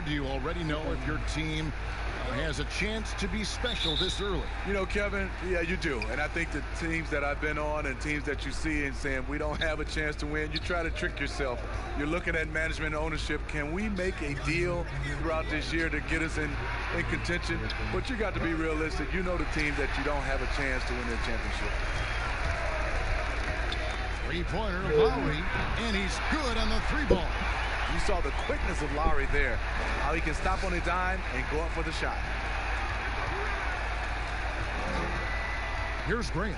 do you already know if your team has a chance to be special this early? You know, Kevin, yeah, you do. And I think the teams that I've been on and teams that you see and saying we don't have a chance to win, you try to trick yourself. You're looking at management and ownership. Can we make a deal throughout this year to get us in contention? But you got to be realistic. You know the teams that you don't have a chance to win their championship. Three-pointer, Lowry, and he's good on the three ball. You saw the quickness of Lowry there, how he can stop on a dime and go up for the shot. Here's Graham.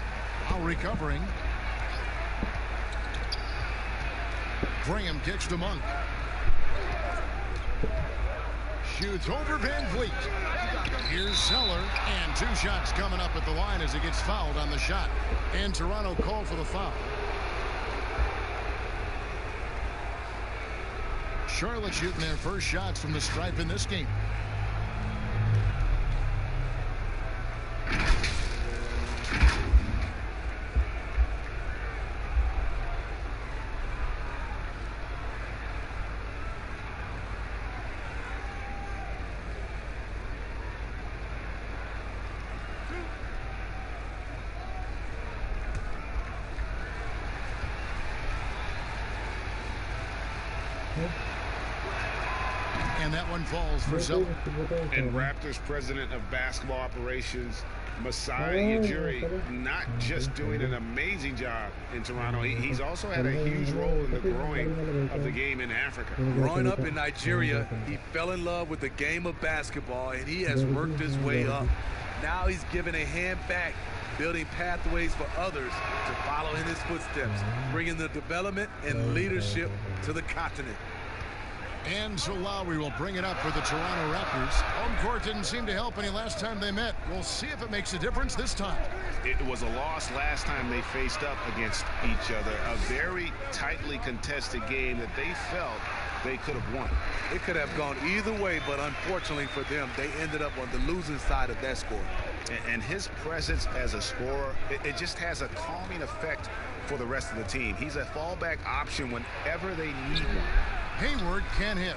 Lowry covering. Graham kicks to Monk. Shoots over Van Vliet. Here's Zeller, and 2 shots coming up at the line as he gets fouled on the shot. And Toronto called for the foul. Charlotte shooting their first shots from the stripe in this game. And that one falls for Zeller. And Raptors president of basketball operations, Masai Ujiri, not just doing an amazing job in Toronto, he's also had a huge role in the growing of the game in Africa. Growing up in Nigeria, he fell in love with the game of basketball, and he has worked his way up. Now he's given a hand back, building pathways for others to follow in his footsteps, bringing the development and leadership to the continent. And so Lowry will bring it up for the Toronto Raptors. Home court didn't seem to help any last time they met. We'll see if it makes a difference this time. It was a loss last time they faced up against each other. A very tightly contested game that they felt they could have won. It could have gone either way, but unfortunately for them, they ended up on the losing side of that score. And his presence as a scorer, it just has a calming effect for the rest of the team. He's a fallback option whenever they need one. Hayward can't hit.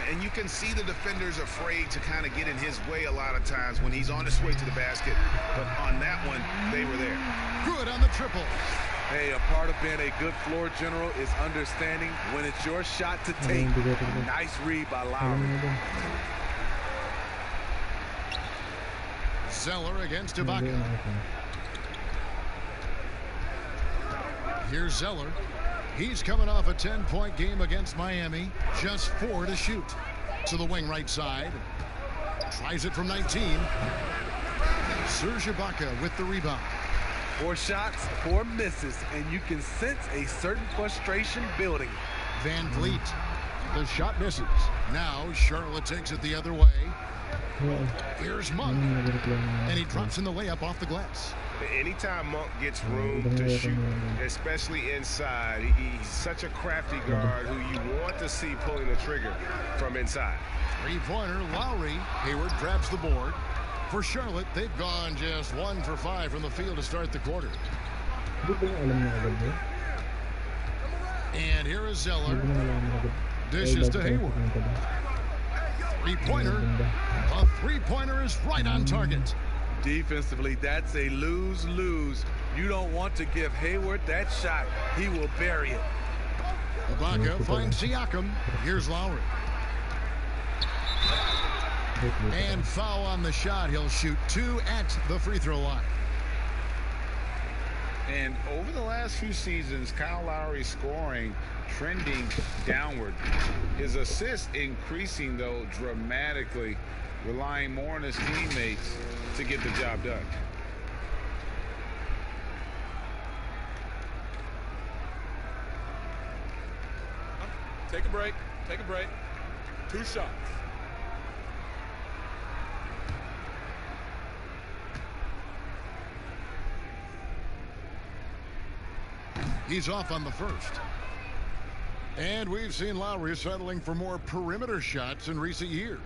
And you can see the defenders afraid to kind of get in his way a lot of times when he's on his way to the basket. But on that one, they were there. Good on the triple. Hey, a part of being a good floor general is understanding when it's your shot to take. Nice read by Lowry. Zeller against Ibaka. Here's Zeller. He's coming off a 10-point game against Miami. Just 4 to shoot. To the wing right side. Tries it from 19. Serge Ibaka with the rebound. 4 shots, 4 misses, and you can sense a certain frustration building. Van Vliet. The shot misses. Now Charlotte takes it the other way. Here's Monk. And he drops in the layup off the glass. Anytime Monk gets room to shoot, especially inside, he's such a crafty guard who you want to see pulling the trigger from inside. Three-pointer, Lowry. Hayward grabs the board. For Charlotte, they've gone just 1 for 5 from the field to start the quarter. And here is Zeller. Dishes to Hayward. Three-pointer. A three-pointer is right on target. Defensively, that's a lose-lose. You don't want to give Hayward that shot. He will bury it. Ibaka finds Siakam. Here's Lowry. And foul on the shot. He'll shoot 2 at the free throw line. And over the last few seasons, Kyle Lowry's scoring trending downward. His assists increasing, though, dramatically, relying more on his teammates to get the job done. Take a break. Take a break. 2 shots. He's off on the first. And we've seen Lowry settling for more perimeter shots in recent years.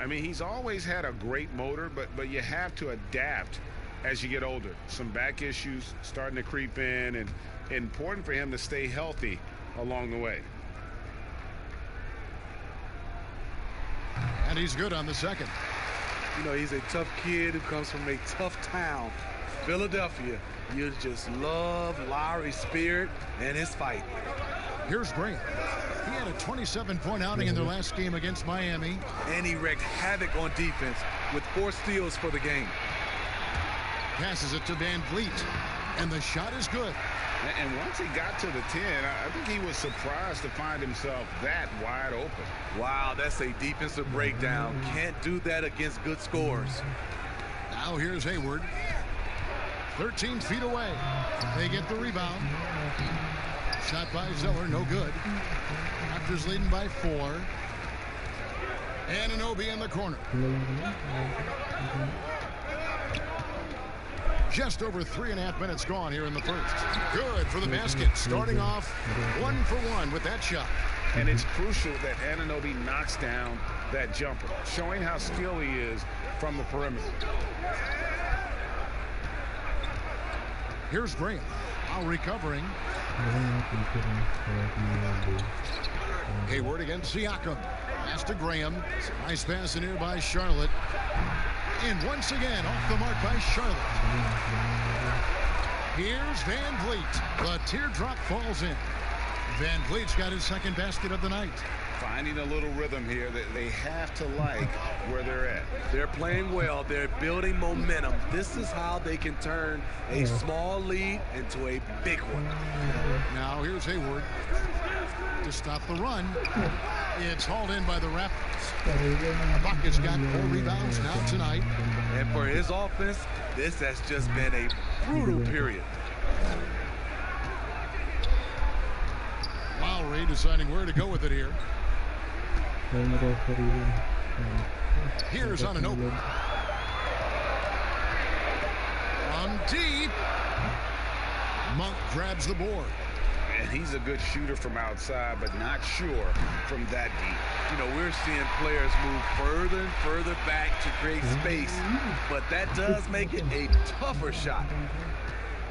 I mean, he's always had a great motor, but you have to adapt as you get older. Some back issues starting to creep in, and important for him to stay healthy along the way. And he's good on the second. You know, he's a tough kid who comes from a tough town, Philadelphia. You just love Lowry's spirit and his fight. Here's Green. He had a 27-point outing in their last game against Miami. And he wreaked havoc on defense with 4 steals for the game. Passes it to Van Vliet. And the shot is good. And once he got to the 10, I think he was surprised to find himself that wide open. Wow, that's a defensive breakdown. Can't do that against good scores. Now here's Hayward. 13 feet away. They get the rebound. Shot by Zeller, no good. Raptors leading by 4. Anunoby in the corner. Just over 3.5 minutes gone here in the first. Good for the basket. Starting off 1 for 1 with that shot. And it's crucial that Anunoby knocks down that jumper, showing how skilled he is from the perimeter. Here's Graham. Now recovering. Hayward against Siakam. Pass to Graham. Nice pass in here by Charlotte. And once again, off the mark by Charlotte. Here's Van Vliet. The teardrop falls in. Van Vliet's got his second basket of the night. Finding a little rhythm here that they have to like where they're at. They're playing well. They're building momentum. This is how they can turn a small lead into a big one. Now here's Hayward to stop the run. It's hauled in by the Raptors. Bucket's got 4 rebounds now tonight. And for his offense, this has just been a brutal period. Lowry deciding where to go with it here. Here's Anunoby. From deep. Monk grabs the board. And he's a good shooter from outside, but not sure from that deep. You know, we're seeing players move further and further back to create space, but that does make it a tougher shot.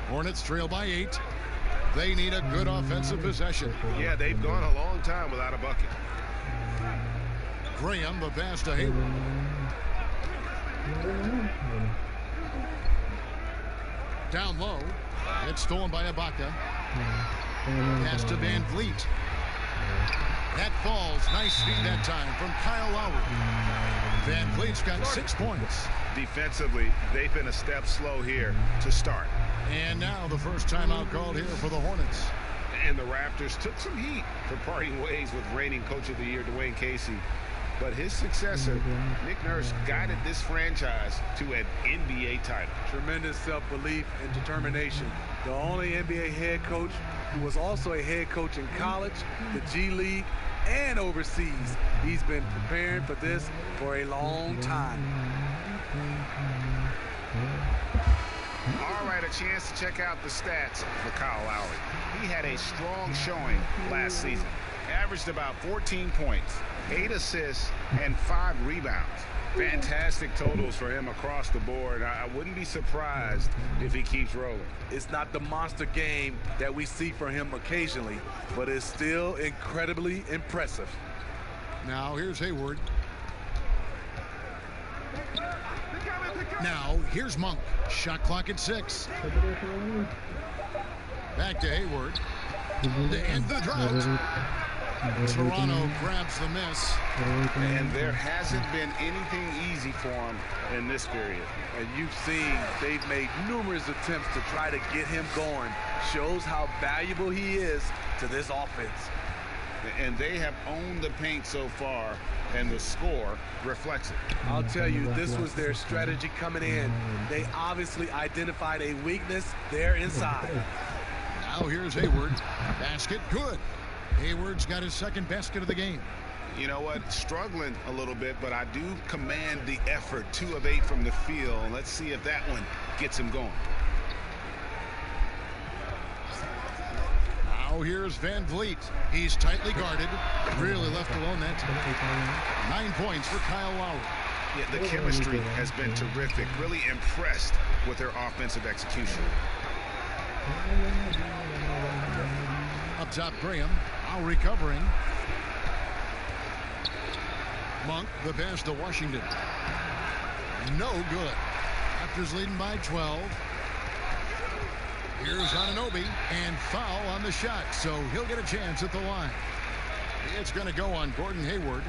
Hornets trail by 8. They need a good offensive possession. Yeah, they've gone a long time without a bucket. Graham, the pass to Hayward. Down low. It's stolen by Ibaka. Pass to Van Vliet. That falls. Nice feed that time from Kyle Lowry. Van Vliet's got 6 points. Defensively, they've been a step slow here to start. And now the first timeout called here for the Hornets. And the Raptors took some heat for parting ways with reigning Coach of the Year, Dwayne Casey. But his successor, Nick Nurse, guided this franchise to an NBA title. Tremendous self-belief and determination. The only NBA head coach who was also a head coach in college, the G League, and overseas. He's been preparing for this for a long time. All right, a chance to check out the stats for Kyle Lowry. He had a strong showing last season. Averaged about 14 points, 8 assists, and 5 rebounds. Fantastic totals for him across the board. I wouldn't be surprised if he keeps rolling. It's not the monster game that we see for him occasionally, but it's still incredibly impressive. Now here's Hayward. Now here's Monk. Shot clock at 6. Back to Hayward. To end the drought. Toronto grabs the miss. And there hasn't been anything easy for him in this period. And you've seen they've made numerous attempts to try to get him going. Shows how valuable he is to this offense. And they have owned the paint so far, and the score reflects it. I'll tell you, this was their strategy coming in. They obviously identified a weakness there inside. Now here's Hayward. Basket good. Hayward's got his second basket of the game. You know what? Struggling a little bit, but I do command the effort. 2 of 8 from the field. Let's see if that one gets him going. Now here's Van Vliet. He's tightly guarded. Really left alone that time. 9 points for Kyle Lowry. Yeah, the chemistry has been terrific. Really impressed with their offensive execution. Up top, Graham. Now recovering. Monk, the pass to Washington. No good. Raptors leading by 12. Here's Anunoby, and foul on the shot, so he'll get a chance at the line. It's going to go on Gordon Hayward.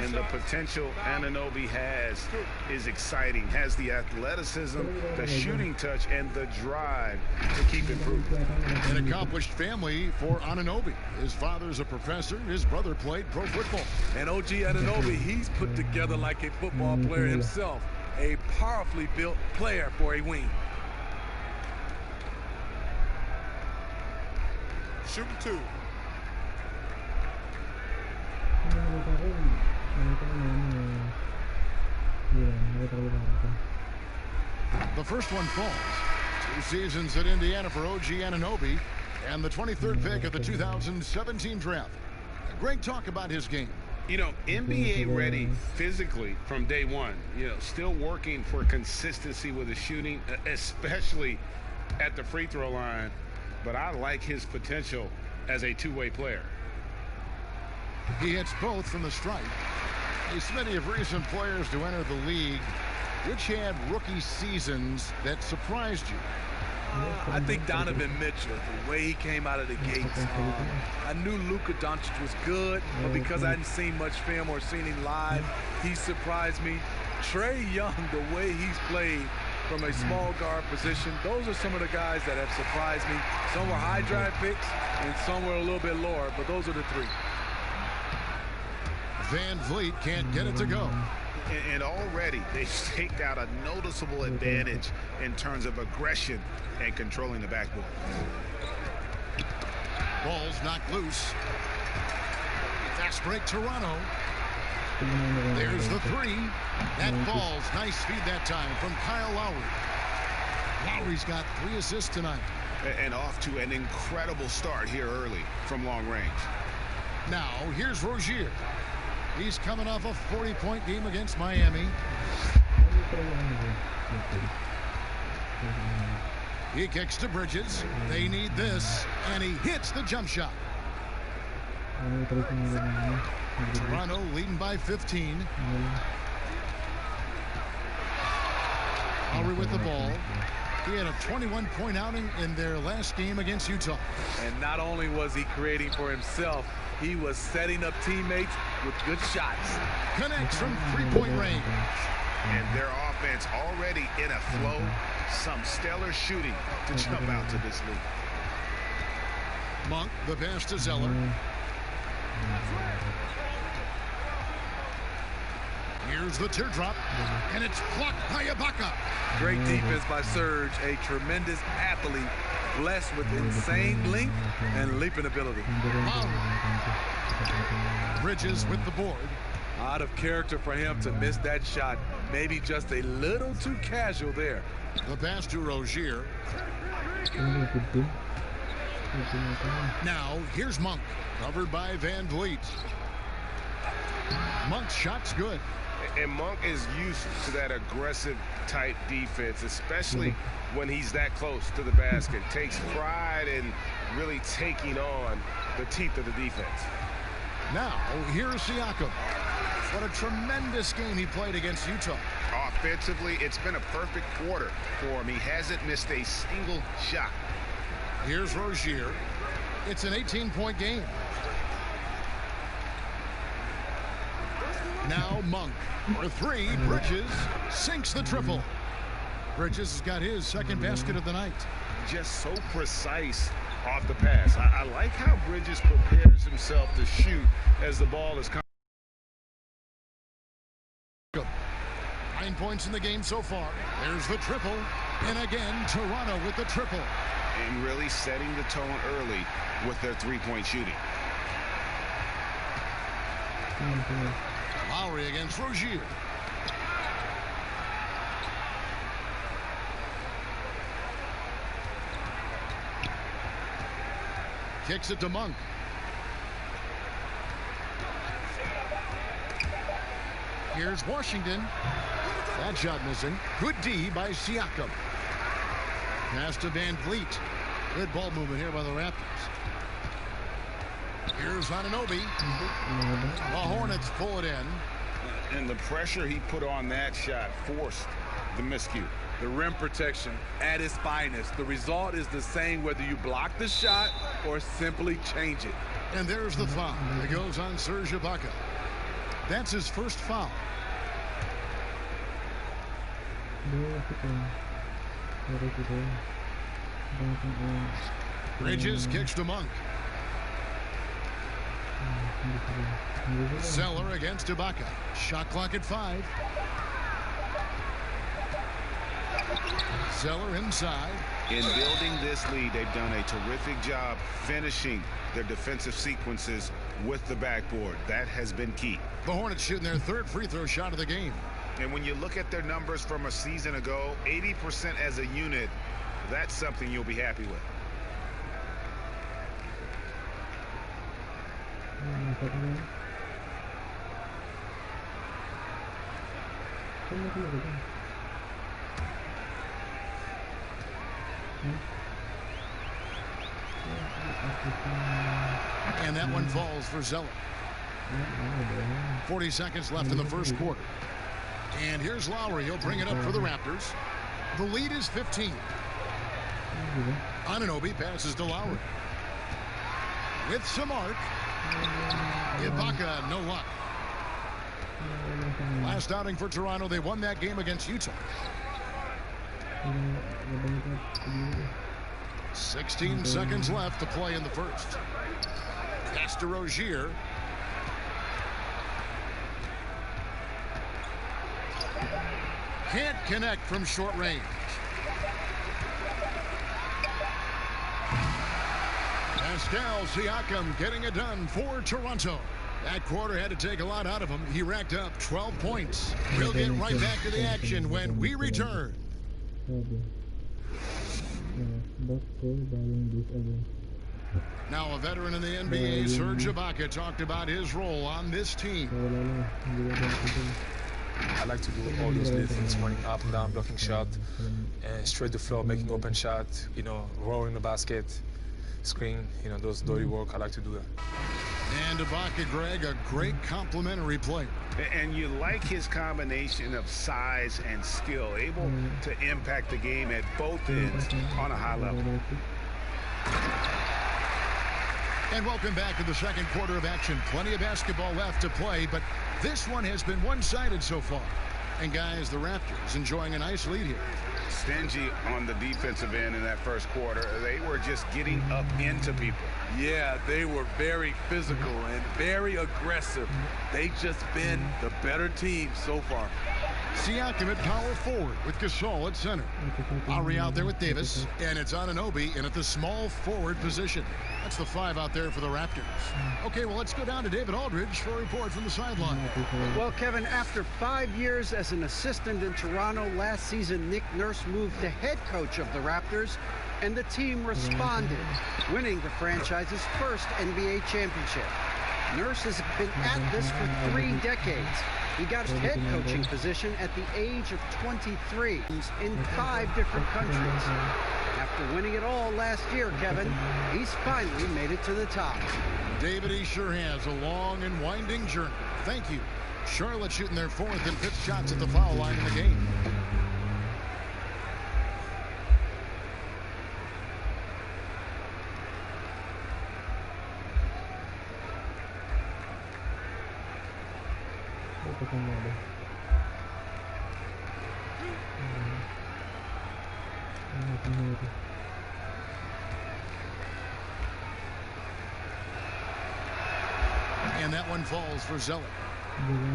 And the potential Anunoby has is exciting. Has the athleticism, the shooting touch, and the drive to keep improving. An accomplished family for Anunoby. His father's a professor. His brother played pro football. And OG Anunoby, he's put together like a football player himself. A powerfully built player for a wing. Shooting 2. The first one falls. 2 seasons at Indiana for OG Anunoby, and the 23rd pick of the 2017 draft. Great talk about his game. You know, NBA ready physically from day one. You know, still working for consistency with his shooting, especially at the free throw line. But I like his potential as a two-way player. He hits both from the stripe. As many of recent players to enter the league, which had rookie seasons that surprised you? I think Donovan Mitchell, the way he came out of the gates. I knew Luka Doncic was good, but because I hadn't seen much film or seen him live, he surprised me. Trae Young, the way he's played from a small guard position, those are some of the guys that have surprised me. Some were high draft picks, and some were a little bit lower, but those are the 3. Van Vliet can't get it to go. And already they've staked out a noticeable advantage in terms of aggression and controlling the backboard. Ball's knocked loose. Fast break, Toronto. There's the 3. That falls. Nice feed that time from Kyle Lowry. Lowry's got 3 assists tonight. And off to an incredible start here early from long range. Now, here's Rozier. He's coming off a 40-point game against Miami. He kicks to Bridges. They need this, and he hits the jump shot. Toronto leading by 15. Lowry with the ball. He had a 21-point outing in their last game against Utah. And not only was he creating for himself, he was setting up teammates with good shots. Connects from 3-point range. And their offense already in a flow. Some stellar shooting to jump out to this league. Monk, the pass to Zeller. Here's the teardrop, and it's blocked by Ibaka. Great defense by Serge, a tremendous athlete, blessed with insane length and leaping ability. Bridges with the board. Out of character for him to miss that shot. Maybe just a little too casual there. The pass to Rozier. Now, here's Monk, covered by Van Vliet. Monk's shot's good. And Monk is used to that aggressive type defense, especially when he's that close to the basket. Takes pride in really taking on the teeth of the defense. Now, here's Siakam. What a tremendous game he played against Utah. Offensively, it's been a perfect quarter for him. He hasn't missed a single shot. Here's Rozier. It's an 18-point game. Now Monk for 3. Bridges sinks the triple. Bridges has got his second basket of the night. Just so precise off the pass. I like how Bridges prepares himself to shoot as the ball is coming. 9 points in the game so far. There's the triple. And again, Toronto with the triple. And really setting the tone early with their three-point shooting. Lowry against Rozier. Kicks it to Monk. Here's Washington. That shot missing. Good D by Siakam. Pass to Van Vliet. Good ball movement here by the Raptors. Here's Anunoby. The Hornets pull it in. And the pressure he put on that shot forced the miscue. The rim protection at its finest. The result is the same whether you block the shot or simply change it. And there's the foul. It goes on Serge Ibaka. That's his first foul. Bridges kicks to Monk. Zeller against Ibaka. Shot clock at 5. Zeller inside. In building this lead, they've done a terrific job finishing their defensive sequences with the backboard. That has been key. The Hornets shooting their third free throw shot of the game. And when you look at their numbers from a season ago, 80% as a unit, that's something you'll be happy with. And that one falls for Zeller. 40 seconds left in the first quarter. And here's Lowry. He'll bring it up for the Raptors. The lead is 15. Anunoby passes to Lowry. With some arc. Ibaka, no luck. Last outing for Toronto, they won that game against Utah. 16 seconds left to play in the first. Pass to Rozier. Can't connect from short range. Pascal Siakam getting it done for Toronto. That quarter had to take a lot out of him. He racked up 12 points. We'll get right back to the action when we return. Now a veteran in the NBA, Serge Ibaka, talked about his role on this team. I like to do all those little things, running up and down, blocking shot, and straight to the floor, making open shot, rolling the basket, screen, those dirty work. I like to do that. And Ibaka, Greg, a great complimentary player. And you like his combination of size and skill, able to impact the game at both ends on a high level. And welcome back to the second quarter of action. Plenty of basketball left to play, but this one has been one-sided so far. And guys, the Raptors enjoying a nice lead here. Stingy on the defensive end in that first quarter. They were just getting up into people. Yeah, they were very physical and very aggressive. They've just been the better team so far. Siakam at power forward with Gasol at center. Lowry out there with Davis, and it's Anunoby in at the small forward position. That's the 5 out there for the Raptors. Okay, well, let's go down to David Aldridge for a report from the sideline. Well, Kevin, after 5 years as an assistant in Toronto, last season Nick Nurse moved to head coach of the Raptors, and the team responded, winning the franchise's first NBA championship. Nurse has been at this for 3 decades. He got his head coaching position at the age of 23 in 5 different countries. After winning it all last year, Kevin, he's finally made it to the top. David, he sure has a long and winding journey. Thank you. Charlotte shooting their 4th and 5th shots at the foul line in the game. And that one falls for Zeller.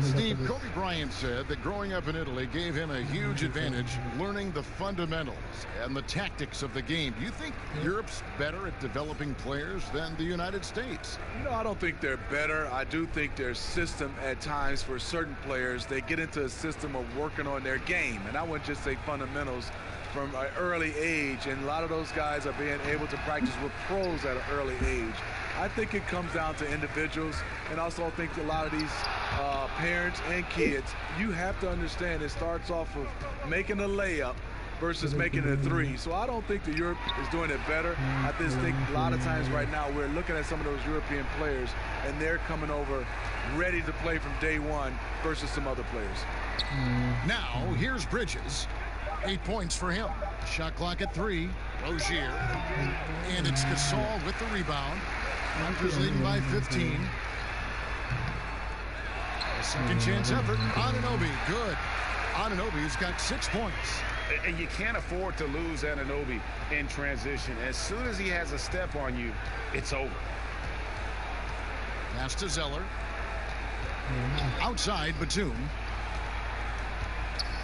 Steve, Kobe Bryant said that growing up in Italy gave him a huge advantage learning the fundamentals and the tactics of the game. Do you think Europe's better at developing players than the United States? I don't think they're better. I do think their system at times for certain players, they get into a system of working on their game. And I wouldn't just say fundamentals from an early age. And a lot of those guys are being able to practice with pros at an early age. I think it comes down to individuals, and also I think a lot of these parents and kids, you have to understand it starts off with making a layup versus making it a three. So I don't think that Europe is doing it better. I just think a lot of times right now we're looking at some of those European players and they're coming over ready to play from day one versus some other players. Now, here's Bridges. 8 points for him. Shot clock at 3. Rozier. And it's Gasol with the rebound. Raptors leading by 15. A second chance effort. Anunoby, good. Anunoby's got 6 points. And you can't afford to lose Anunoby in transition. As soon as he has a step on you, it's over. Pass to Zeller. Outside, Batum.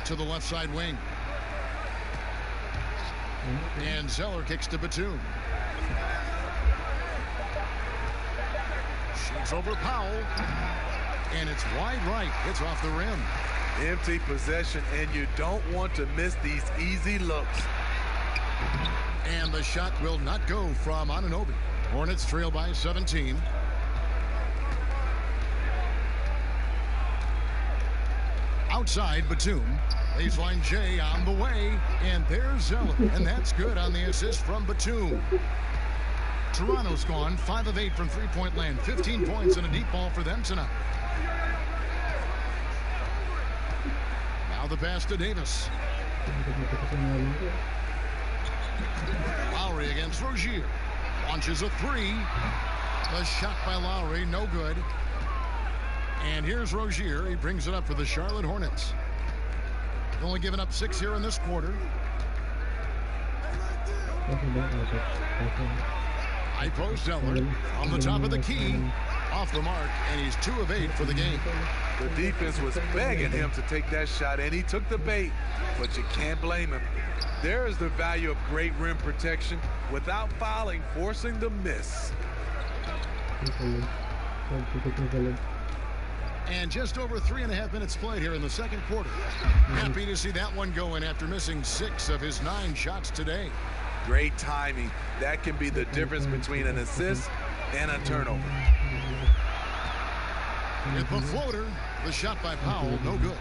To the left side wing. And Zeller kicks to Batum. Shoots over Powell. And it's wide right. It's off the rim. Empty possession, and you don't want to miss these easy looks. And the shot will not go from Anunoby. Hornets trail by 17. Outside, Batum. Baseline J on the way. And there's Zeller. And that's good on the assist from Batum. Toronto's gone 5 of 8 from three-point land. 15 points and a deep ball for them tonight. Now the pass to Davis. Lowry against Rozier. Launches a 3. The shot by Lowry, no good. And here's Rozier. He brings it up for the Charlotte Hornets. Only given up 6 here in this quarter. High post Zeller on the top of the key. Off the mark, and he's 2 of 8 for the game. The defense was begging him to take that shot, and he took the bait, but you can't blame him. There is the value of great rim protection without fouling, forcing the miss. And just over 3.5 minutes played here in the second quarter. Happy to see that one going after missing 6 of his 9 shots today. Great timing. That can be the difference between an assist and a turnover. With the floater, the shot by Powell, no good.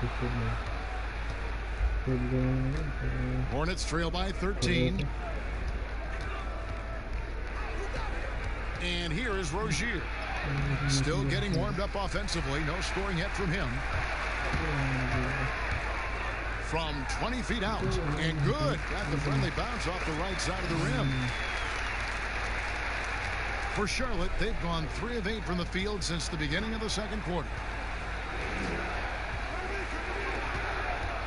Hornets trail by 13. And here is Rozier. Still getting warmed up offensively. No scoring yet from him. From 20 feet out. And good. Got the friendly bounce off the right side of the rim. For Charlotte, they've gone 3 of 8 from the field since the beginning of the second quarter.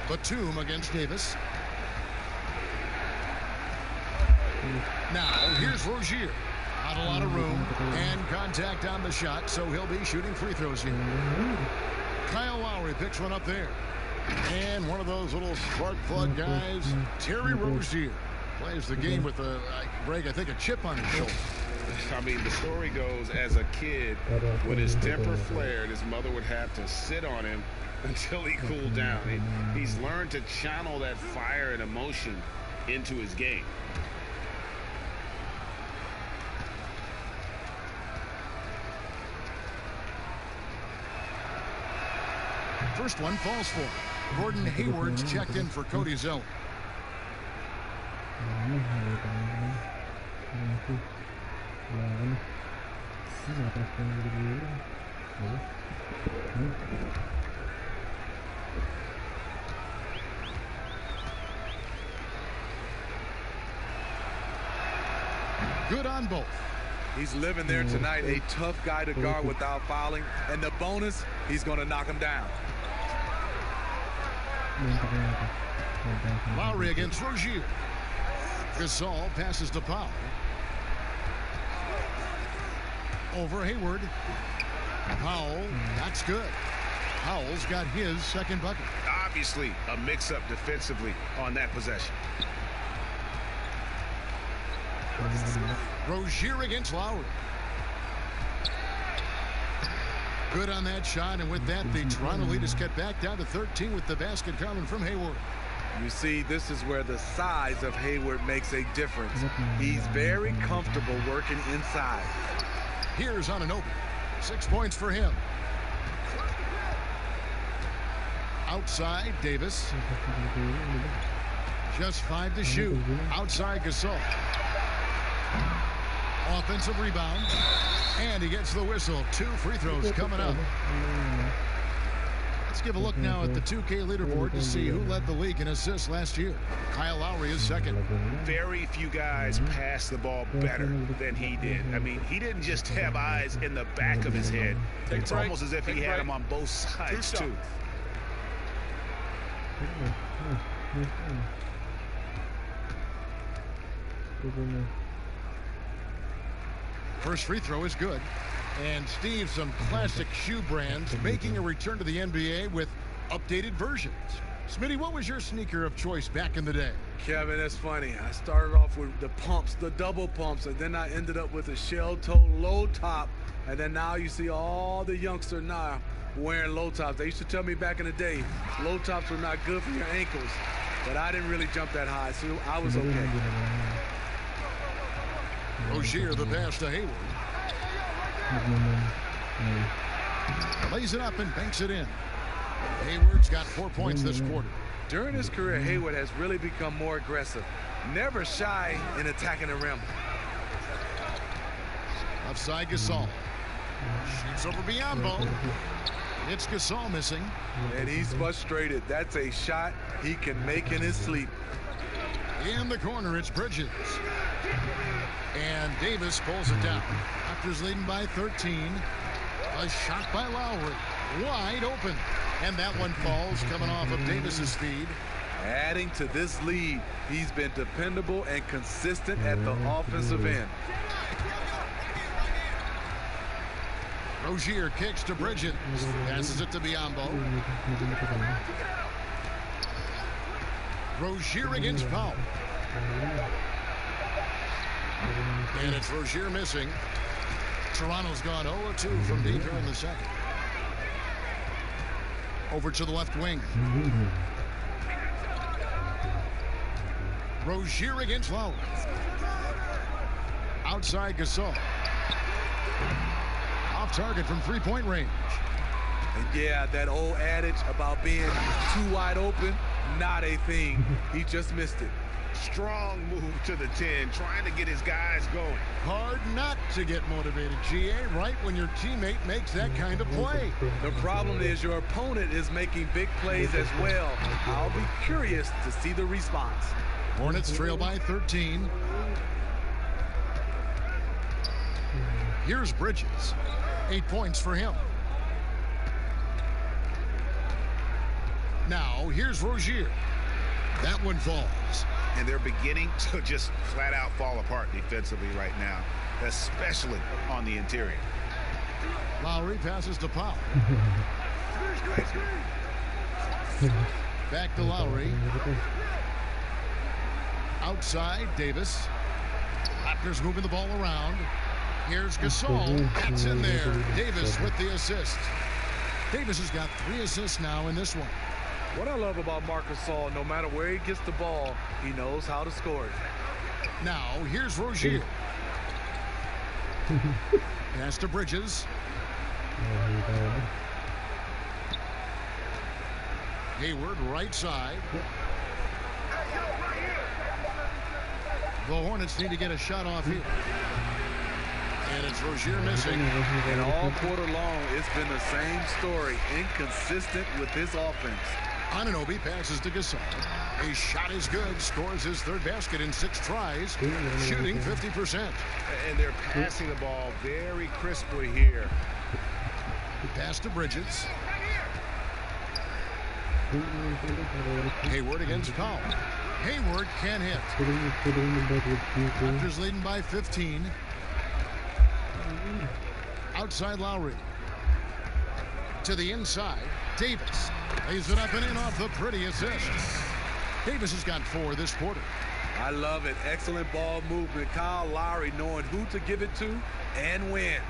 Batum against Davis. Now, here's Rozier. Not a lot of room. And contact on the shot, so he'll be shooting free throws here. Kyle Lowry picks one up there. And one of those little spark plug guys, Terry Rozier, plays the game with a break, I think, a chip on his shoulder. I mean, the story goes, as a kid, when his temper flared, his mother would have to sit on him until he cooled down. He's learned to channel that fire and emotion into his game. First one falls for him. Gordon Hayward's checked in for Cody Zeller. Good on both. He's living there tonight, a tough guy to guard without fouling. And the bonus, he's going to knock him down. Lowry against Rozier. Gasol passes to Powell. Over Hayward. Powell, that's good. Powell's got his second bucket. Obviously, a mix-up defensively on that possession. Rozier against Lowry. Good on that shot, and with that, the Toronto lead is cut back down to 13 with the basket coming from Hayward. You see, this is where the size of Hayward makes a difference. He's very comfortable working inside. Here's Anunoby. 6 points for him. Outside, Davis. Just 5 to shoot. Outside Gasol. Offensive rebound. And he gets the whistle. 2 free throws coming up. Let's give a look now at the 2K leaderboard to see who led the league in assists last year. Kyle Lowry is second. Very few guys pass the ball better than he did. I mean, he didn't just have eyes in the back of his head. It's almost as if he had them on both sides, too. First free throw is good. And Steve, some classic shoe brands making a return to the NBA with updated versions. Smitty, what was your sneaker of choice back in the day? Kevin, that's funny. I started off with the pumps, the double pumps, and then I ended up with a shell-toe low top. And then now you see all the youngsters now wearing low tops. They used to tell me back in the day, low tops were not good for your ankles. But I didn't really jump that high, so I was okay. Rozier, the pass to Hayward. Lays it up and banks it in. Hayward's got 4 points this quarter. During his career, Hayward has really become more aggressive. Never shy in attacking the rim. Offside Gasol. Shoots over Biyombo. It's Gasol missing. And he's frustrated. That's a shot he can make in his sleep. In the corner, it's Bridges. And Davis pulls it down. Raptors leading by 13. A shot by Lowry. Wide open. And that one falls coming off of Davis's feed. Adding to this lead, he's been dependable and consistent at the offensive end. Rozier kicks to Bridges. Passes it to Biyombo. Rozier against Powell. And it's Rozier missing. Toronto's gone 0-2 from deep here in the second. Over to the left wing. Rozier against Lowry. Outside Gasol. Off target from three-point range. And yeah, that old adage about being too wide open, not a thing. He just missed it. Strong move to the 10, trying to get his guys going. Hard not to get motivated, GA, right when your teammate makes that kind of play. The problem is your opponent is making big plays as well. I'll be curious to see the response. Hornets trail by 13. Here's Bridges. 8 points for him. Now, here's Rozier. That one falls. And they're beginning to just flat out fall apart defensively right now, especially on the interior. Lowry passes to Powell. Back to Lowry. Outside, Davis. Raptors moving the ball around. Here's Gasol. That's in there. Davis with the assist. Davis has got 3 assists now in this one. What I love about Marcus Gasol, no matter where he gets the ball, he knows how to score it. Now, here's Rozier. Pass to Bridges. Hayward, right side. The Hornets need to get a shot off here. And it's Rozier missing. And all quarter long, it's been the same story. Inconsistent with his offense. Anunoby passes to Gasol. His shot is good. Scores his 3rd basket in 6 tries. Shooting 50%. And they're passing the ball very crisply here. Pass to Bridges. Hayward against Powell. Hayward can't hit. Raptors leading by 15. Outside Lowry. To the inside. Davis lays it up and in off the pretty assist. Davis has got 4 this quarter. I love it. Excellent ball movement. Kyle Lowry knowing who to give it to and when.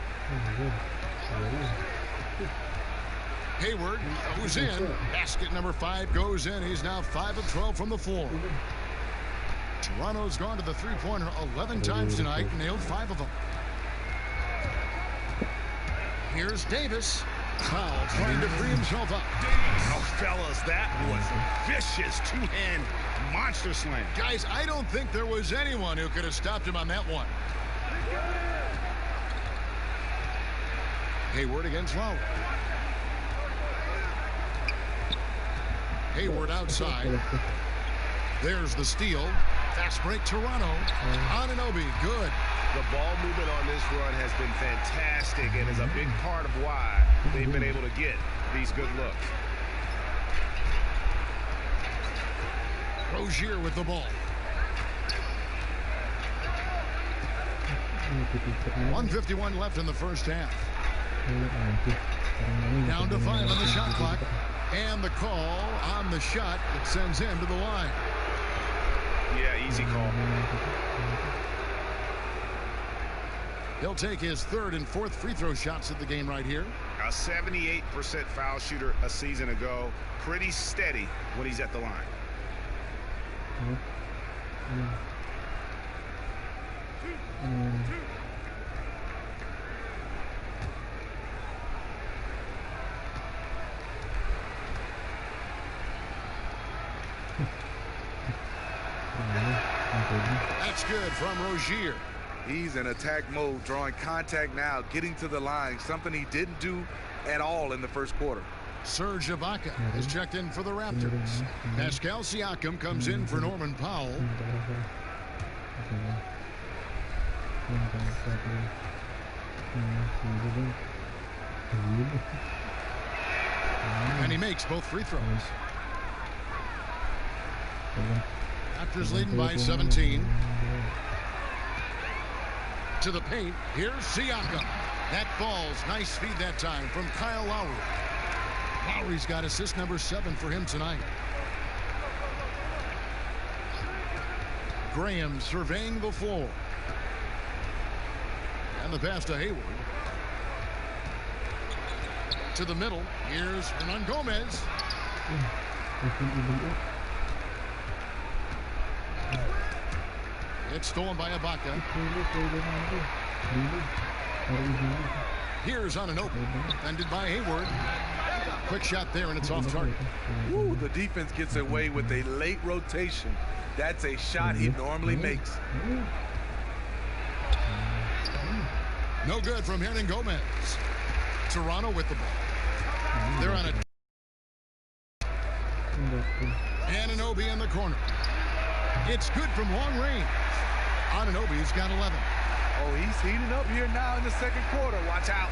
Hayward goes in. Basket number 5 goes in. He's now 5 of 12 from the floor. Toronto's gone to the three-pointer 11 times tonight, nailed 5 of them. Here's Davis. Foul trying to free himself up. Oh, fellas, that was vicious two-hand monster slam. Guys, I don't think there was anyone who could have stopped him on that one. Hayward against Lowry. Hayward outside. There's the steal. Fast break, Toronto. Anunoby, good. The ball movement on this run has been fantastic and is a big part of why they've been able to get these good looks. Rozier with the ball. 1:51 left in the first half. Down to 5 on the shot clock. And the call on the shot that sends him to the line. Yeah, easy call. He'll take his third and fourth free throw shots of the game right here. A 78% foul shooter a season ago. Pretty steady when he's at the line. That's good from Rozier. He's in attack mode, drawing contact now, getting to the line, something he didn't do at all in the first quarter. Serge Ibaka has checked in for the Raptors. Pascal Siakam comes in for Norman Powell. And he makes both free throws. Raptors leading by 17. To the paint. Here's Siakam. That falls. Nice feed that time from Kyle Lowry. Lowry's got assist number 7 for him tonight. Graham surveying the floor. And the pass to Hayward. To the middle. Here's Hernangomez. It's stolen by Ibaka. Here's Anunoby. Defended by Hayward. Quick shot there, and it's off target. Ooh, the defense gets away with a late rotation. That's a shot he normally makes. No good from Hernangomez. Toronto with the ball. They're on it. Anunoby in the corner. It's good from long range. Anunoby's got 11. Oh, he's heating up here now in the second quarter. Watch out.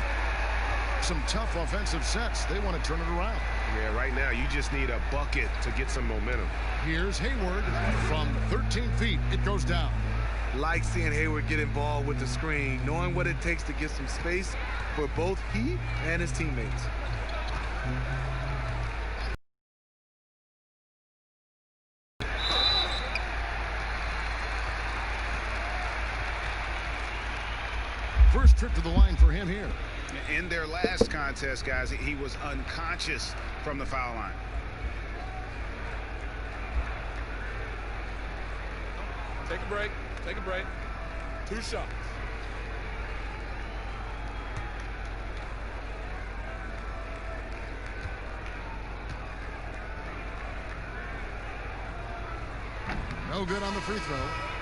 Some tough offensive sets. They want to turn it around. Yeah, right now you just need a bucket to get some momentum. Here's Hayward from 13 feet. It goes down. Like seeing Hayward get involved with the screen, knowing what it takes to get some space for both he and his teammates. First trip to the line for him here. In their last contest, guys, he was unconscious from the foul line. Take a break. Take a break. 2 shots. No good on the free throw.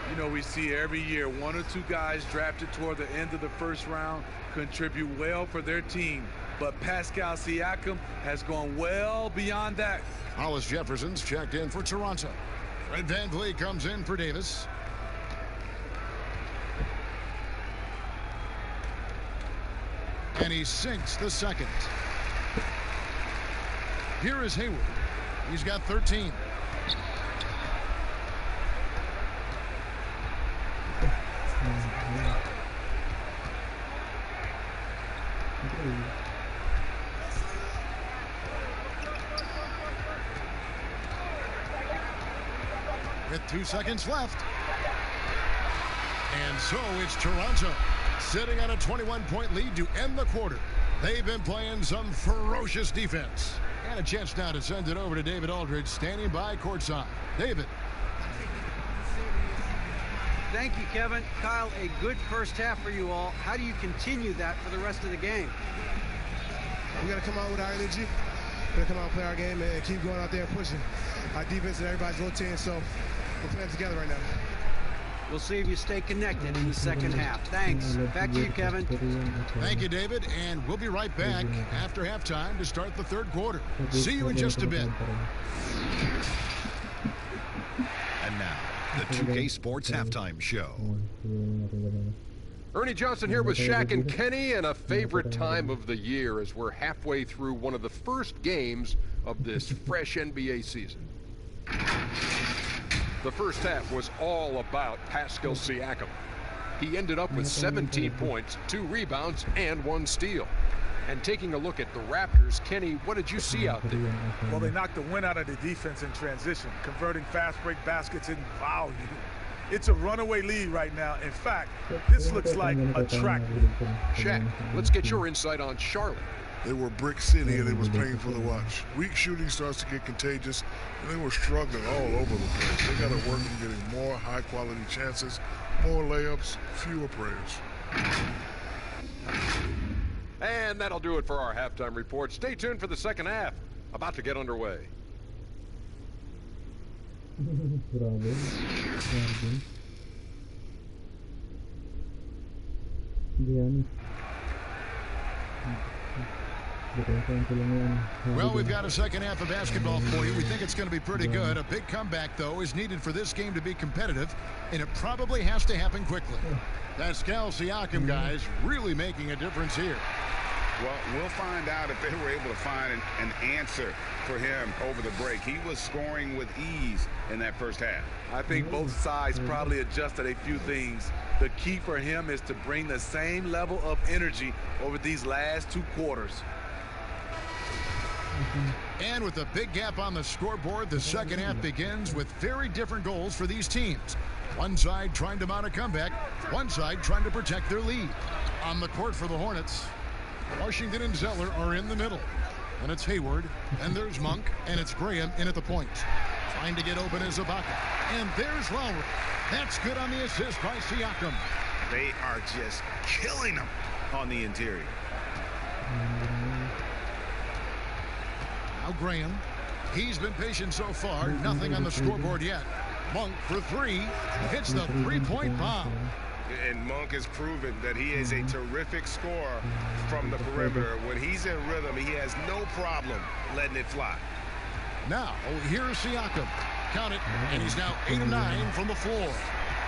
You know, we see every year 1 or 2 guys drafted toward the end of the first round contribute well for their team. But Pascal Siakam has gone well beyond that. Hollis Jefferson's checked in for Toronto. Fred VanVleet comes in for Davis. And he sinks the second. Here is Hayward. He's got 13. With 2 seconds left. And so it's Toronto sitting on a 21-point lead to end the quarter. They've been playing some ferocious defense. And a chance now to send it over to David Aldridge, standing by courtside. David. Thank you, Kevin. Kyle, a good first half for you all. How do you continue that for the rest of the game? We got to come out with our energy. We got to come out and play our game and keep going out there and pushing. Our defense and everybody's rotating, so we're playing together right now. We'll see if you stay connected in the second half. Thanks. Back to you, Kevin. Thank you, David. And we'll be right back after halftime to start the third quarter. See you in just a bit. And now, the 2K Sports Halftime Show. Ernie Johnson here with Shaq and Kenny, and a favorite time of the year as we're halfway through one of the first games of this fresh NBA season. The first half was all about Pascal Siakam. He ended up with 17 points, 2 rebounds, and 1 steal. And taking a look at the Raptors, Kenny, what did you see out there? Well, they knocked the wind out of the defense in transition, converting fast break baskets in volume. It's a runaway lead right now. In fact, this looks like a track meet. Shaq, let's get your insight on Charlotte. They were brick city, and it was painful to watch. Weak shooting starts to get contagious, and they were struggling all over the place. They got to work on getting more high-quality chances, more layups, fewer prayers. And that'll do it for our halftime report. Stay tuned for the second half. About to get underway. Well, we've got a second half of basketball for you. We think it's going to be pretty good. A big comeback, though, is needed for this game to be competitive, and it probably has to happen quickly. Pascal Siakam, guys, really making a difference here. Well, we'll find out if they were able to find an answer for him over the break. He was scoring with ease in that first half. I think both sides probably adjusted a few things. The key for him is to bring the same level of energy over these last 2 quarters. And with a big gap on the scoreboard, the second half begins with very different goals for these teams. One side trying to mount a comeback, one side trying to protect their lead. On the court for the Hornets, Washington and Zeller are in the middle. And it's Hayward, and there's Monk, and it's Graham in at the point. Trying to get open is Ibaka. And there's Lowry. That's good on the assist by Siakam. They are just killing them on the interior. Now Graham. He's been patient so far. Nothing on the scoreboard yet. Monk for 3. Hits the three-point bomb. And Monk has proven that he is a terrific scorer from the perimeter. When he's in rhythm, he has no problem letting it fly. Now, here's Siakam. Count it, and he's now 8 of 9 from the floor.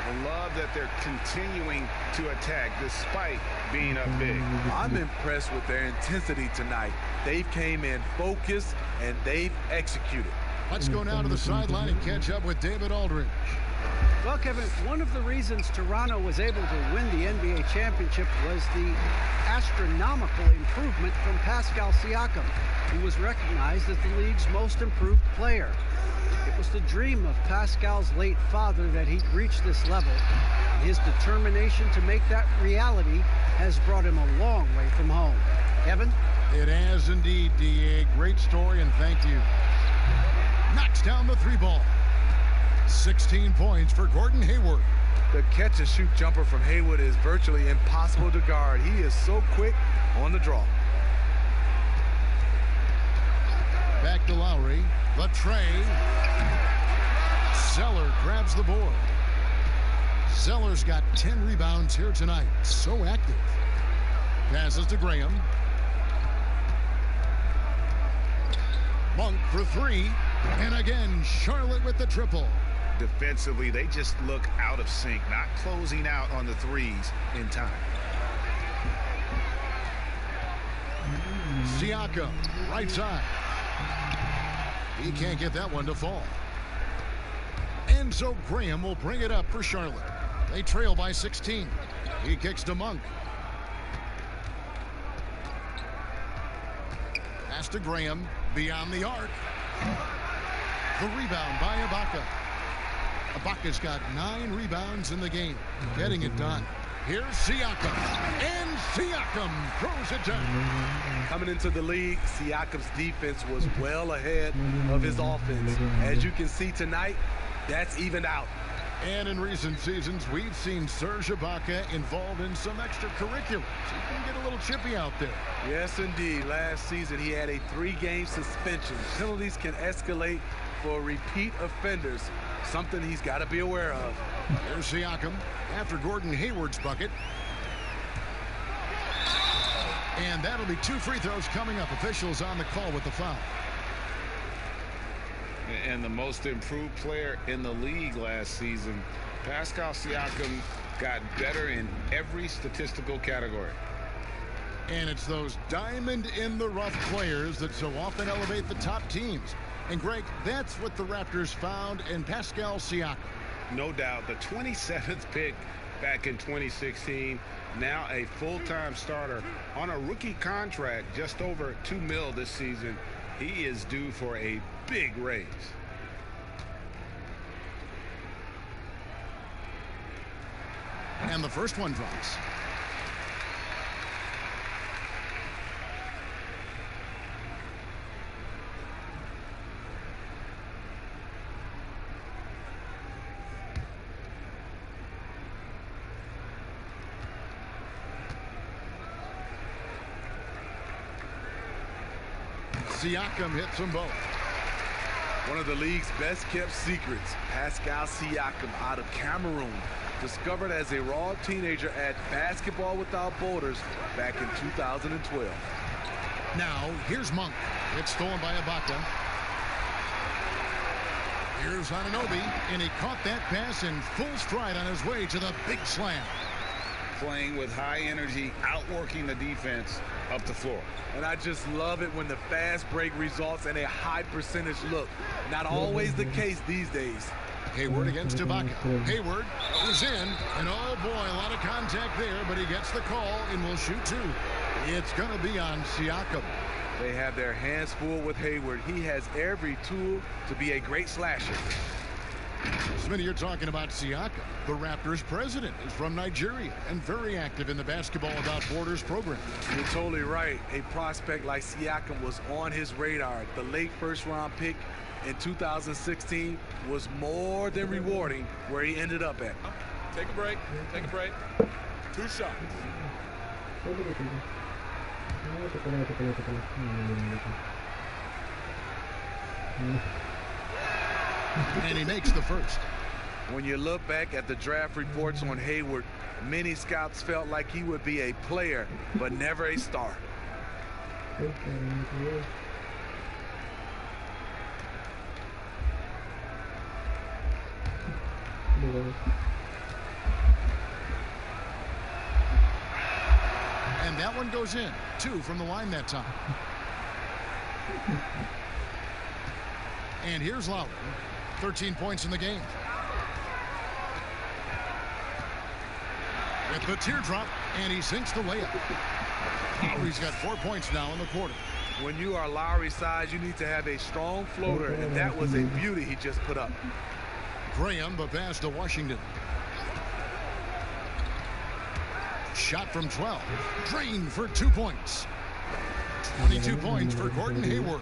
I love that they're continuing to attack despite being up big. I'm impressed with their intensity tonight. They've came in focused, and they've executed. Let's go now to the sideline and catch up with David Aldridge. Well, Kevin, one of the reasons Toronto was able to win the NBA championship was the astronomical improvement from Pascal Siakam, who was recognized as the league's most improved player. It was the dream of Pascal's late father that he'd reach this level, and his determination to make that reality has brought him a long way from home. Kevin? It has indeed, D.A. Great story, and thank you. Knocks down the 3-ball. 16 points for Gordon Hayward. The catch-and-shoot jumper from Hayward is virtually impossible to guard. He is so quick on the draw. Back to Lowry. The tray. Zeller grabs the board. Zeller's got 10 rebounds here tonight. So active. Passes to Graham. Monk for 3. And again, Charlotte with the triple. Defensively, they just look out of sync, not closing out on the threes in time. Siakam, right side. He can't get that one to fall. And so Graham will bring it up for Charlotte. They trail by 16. He kicks to Monk. Pass to Graham, beyond the arc. The rebound by Ibaka. Ibaka's got 9 rebounds in the game, getting it done. Here's Siakam, and Siakam throws it down. Coming into the league, Siakam's defense was well ahead of his offense. As you can see tonight, that's evened out. And in recent seasons, we've seen Serge Ibaka involved in some extracurriculars. He can get a little chippy out there. Yes, indeed. Last season, he had a 3-game suspension. Penalties can escalate for repeat offenders, something he's got to be aware of. There's Siakam after Gordon Hayward's bucket. And that'll be 2 free throws coming up. Officials on the call with the foul. And the most improved player in the league last season, Pascal Siakam, got better in every statistical category. And it's those diamond-in-the-rough players that so often elevate the top teams. And, Greg, that's what the Raptors found in Pascal Siakam. No doubt. The 27th pick back in 2016, now a full-time starter on a rookie contract, just over $2 million this season. He is due for a big raise. And the first one drops. Siakam hits them both. One of the league's best-kept secrets, Pascal Siakam out of Cameroon, discovered as a raw teenager at Basketball Without Borders back in 2012. Now, here's Monk. It's stolen by Ibaka. Here's Anunoby, and he caught that pass in full stride on his way to the big slam. Playing with high energy, outworking the defense up the floor. And I just love it when the fast break results in a high percentage look. Not always the case these days. Hayward against Ibaka. Hayward is in, and oh boy, a lot of contact there, but he gets the call and will shoot 2. It's going to be on Siakam. They have their hands full with Hayward. He has every tool to be a great slasher. Smitty, you're talking about Siakam. The Raptors president is from Nigeria and very active in the Basketball Without Borders program. You're totally right. A prospect like Siakam was on his radar. The late first-round pick in 2016 was more than rewarding where he ended up at. Take a break. Take a break. 2 shots. And he makes the first. When you look back at the draft reports on Hayward, many scouts felt like he would be a player, but never a star. And that one goes in. 2 from the line that time. And here's Lowry. 13 points in the game. With the teardrop, and he sinks the layup. Lowry's got 4 points now in the quarter. When you are Lowry's size, you need to have a strong floater, and that was a beauty he just put up. Graham, the pass to Washington. Shot from 12. Drained for 2 points. 22 points for Gordon Hayward.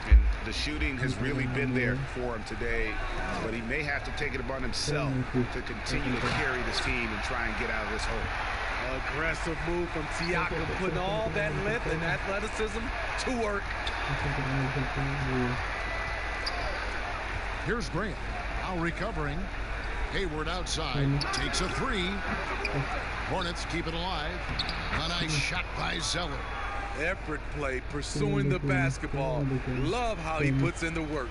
And the shooting has really been there for him today, but he may have to take it upon himself to continue to carry this team and try and get out of this hole. Aggressive move from Siakam, putting all that length and athleticism to work. Here's Graham. Now recovering. Hayward outside. Takes a 3. Hornets keep it alive. A nice shot by Zeller. Effort play, pursuing the basketball. Love how he puts in the work.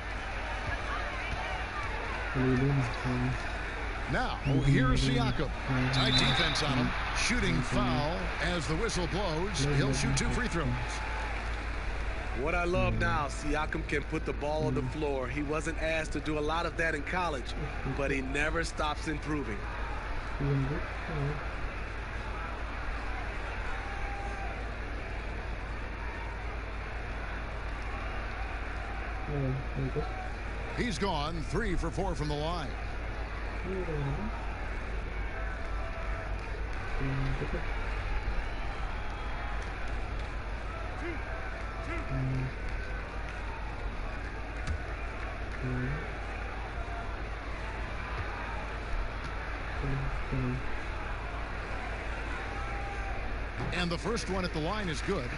Now, here's Siakam. Tight defense on him. Shooting foul as the whistle blows. He'll shoot 2 free throws. What I love now, Siakam can put the ball on the floor. He wasn't asked to do a lot of that in college, but he never stops improving. He's gone 3 for 4 from the line. And the first one at the line is good.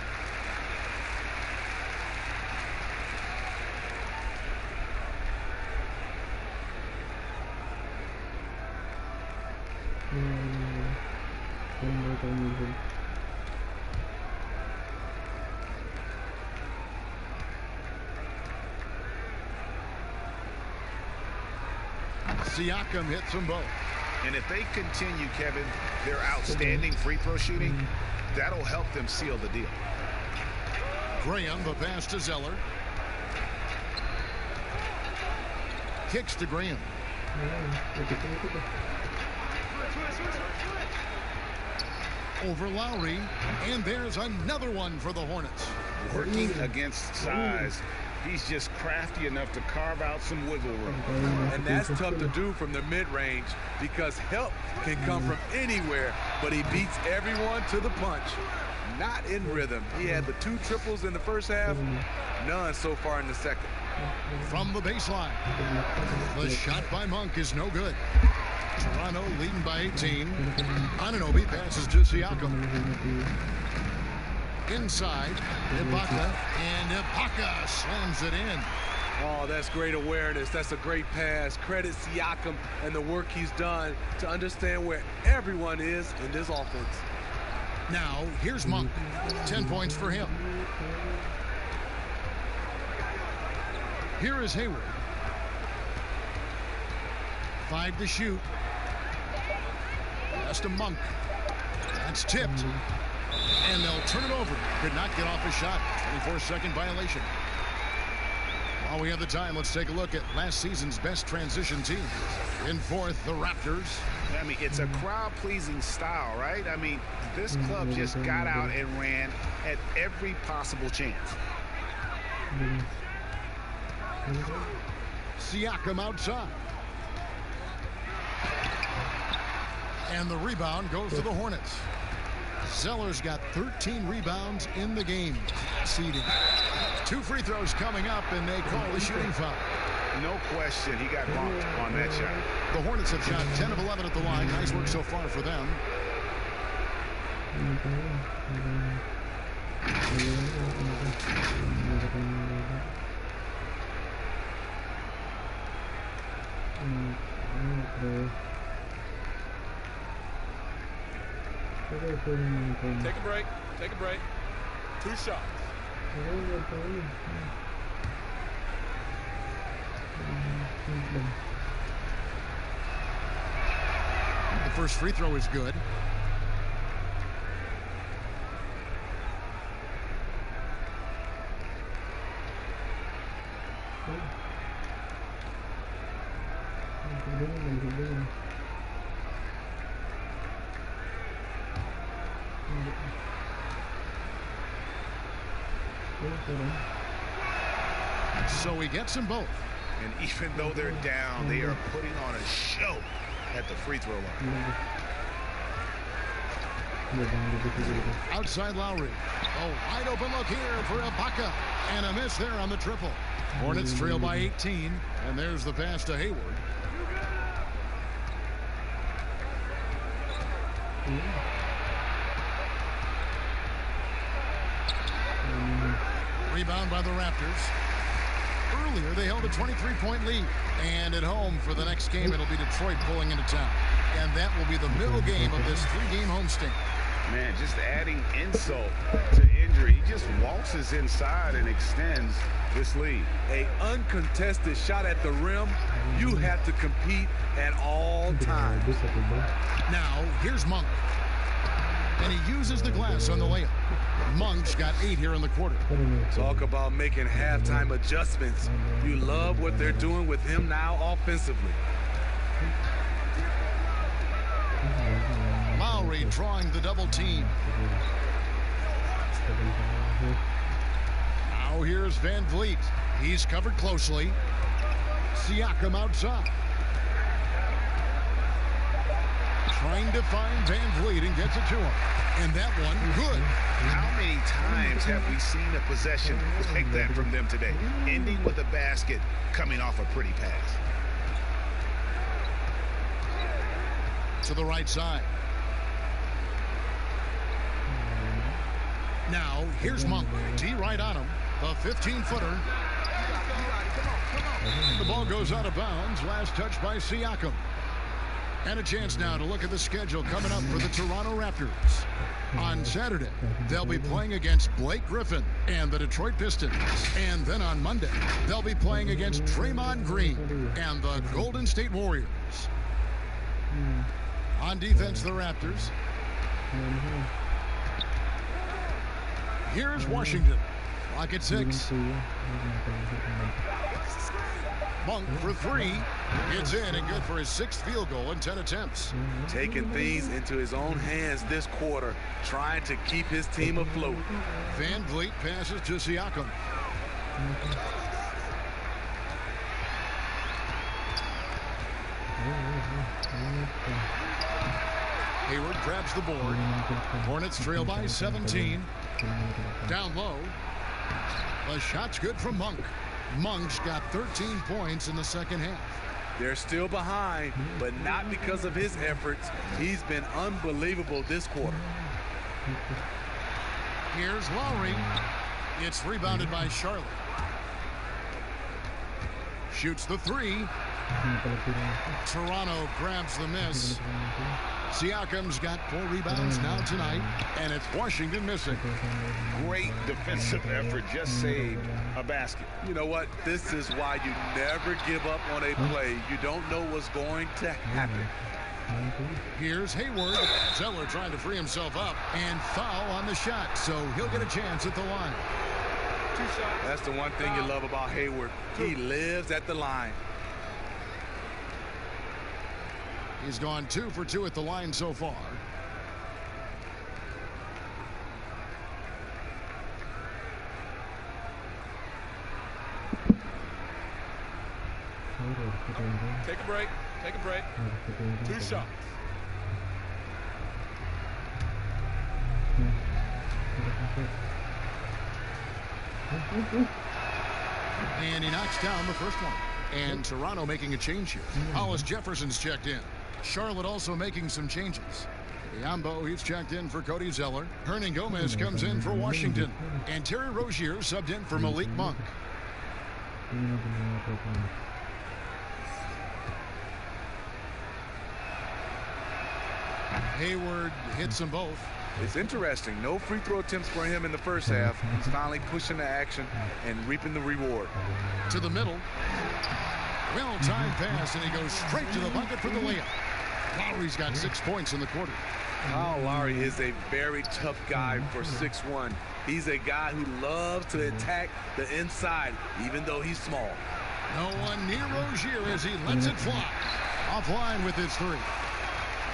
Siakam hits them both. And if they continue, Kevin, their outstanding free throw shooting, that'll help them seal the deal. Graham, the pass to Zeller. Kicks to Graham. Over Lowry, and there's another one for the Hornets. Working against size, he's just crafty enough to carve out some wiggle room. And that's tough to do from the mid-range because help can come from anywhere, but he beats everyone to the punch. Not in rhythm. He had the 2 triples in the first half, none so far in the second. From the baseline, the shot by Monk is no good. Toronto leading by 18. Anunoby passes to Siakam. Inside, Ibaka, and Ibaka slams it in. Oh, that's great awareness. That's a great pass. Credit Siakam and the work he's done to understand where everyone is in this offense. Now, here's Monk. 10 points for him. Here is Hayward. 5 to shoot. Pass to Monk. That's tipped. And they'll turn it over. Could not get off a shot. 24-second violation. While we have the time, let's take a look at last season's best transition team. In fourth, the Raptors. I mean, it's a crowd-pleasing style, right? I mean, this club just got out and ran at every possible chance. Siakam outside. And the rebound goes to the Hornets. Zeller's got 13 rebounds in the game. Seeding. 2 free throws coming up, and they call the shooting foul. No question, he got bumped on that shot. The Hornets have shot 10 of 11 at the line. Nice work so far for them. Take a break. Take a break. 2 shots. The first free throw is good. So he gets them both. And even though they're down, they are putting on a show at the free throw line. Outside Lowry. A wide open look here for Ibaka. And a miss there on the triple. Hornets trail by 18. And there's the pass to Hayward. Rebound by the Raptors. Earlier, they held a 23-point lead. And at home for the next game, it'll be Detroit pulling into town. And that will be the middle game of this 3-game homestand. Man, just adding insult to injury. He just waltzes inside and extends this lead. A uncontested shot at the rim. You have to compete at all times. Now, here's Monk. And he uses the glass on the layup. Monk's got 8 here in the quarter. Talk about making halftime adjustments. You love what they're doing with him now offensively. Lowry drawing the double team. Now here's Van Vliet. He's covered closely. Siakam outside. Trying to find Van Vliet and gets it to him. And that one, good. How many times have we seen a possession like that from them today? Ending with a basket, coming off a pretty pass. To the right side. Now, here's Monk. D right on him. The 15-footer. The ball goes out of bounds. Last touch by Siakam. And a chance now to look at the schedule coming up for the Toronto Raptors. On Saturday, they'll be playing against Blake Griffin and the Detroit Pistons. And then on Monday, they'll be playing against Draymond Green and the Golden State Warriors. On defense, the Raptors. Here's Washington. Clock at 6. Monk for 3. Gets in and good for his 6th field goal in 10 attempts. Taking things into his own hands this quarter, trying to keep his team afloat. Van Vliet passes to Siakam. Hayward grabs the board. Hornets trail by 17. Down low. The shot's good from Monk. Monk's got 13 points in the second half. They're still behind, but not because of his efforts. He's been unbelievable this quarter. Here's Lowry. It's rebounded by Charlotte. Shoots the 3. Toronto grabs the miss. Siakam's got 4 rebounds now tonight, and it's Washington missing. Great defensive effort, just saved a basket. You know what? This is why you never give up on a play. You don't know what's going to happen. Here's Hayward. Zeller trying to free himself up, and foul on the shot, so he'll get a chance at the line. That's the one thing you love about Hayward. He lives at the line. He's gone 2 for 2 at the line so far. Take a break. Take a break. 2 shots. And he knocks down the first one. And Toronto making a change here. Hollis Jefferson's checked in. Charlotte also making some changes. Biombo, he's checked in for Cody Zeller. Hernan Gomez comes in for Washington. And Terry Rozier subbed in for Malik Monk. Hayward hits them both. It's interesting. No free throw attempts for him in the first half. He's finally pushing the action and reaping the reward. To the middle. Well-timed pass, and he goes straight to the bucket for the layup. Lowry's got 6 points in the quarter. Kyle Lowry is a very tough guy for 6'1". He's a guy who loves to attack the inside, even though he's small. No one near Rozier as he lets it fly. Offline with his 3.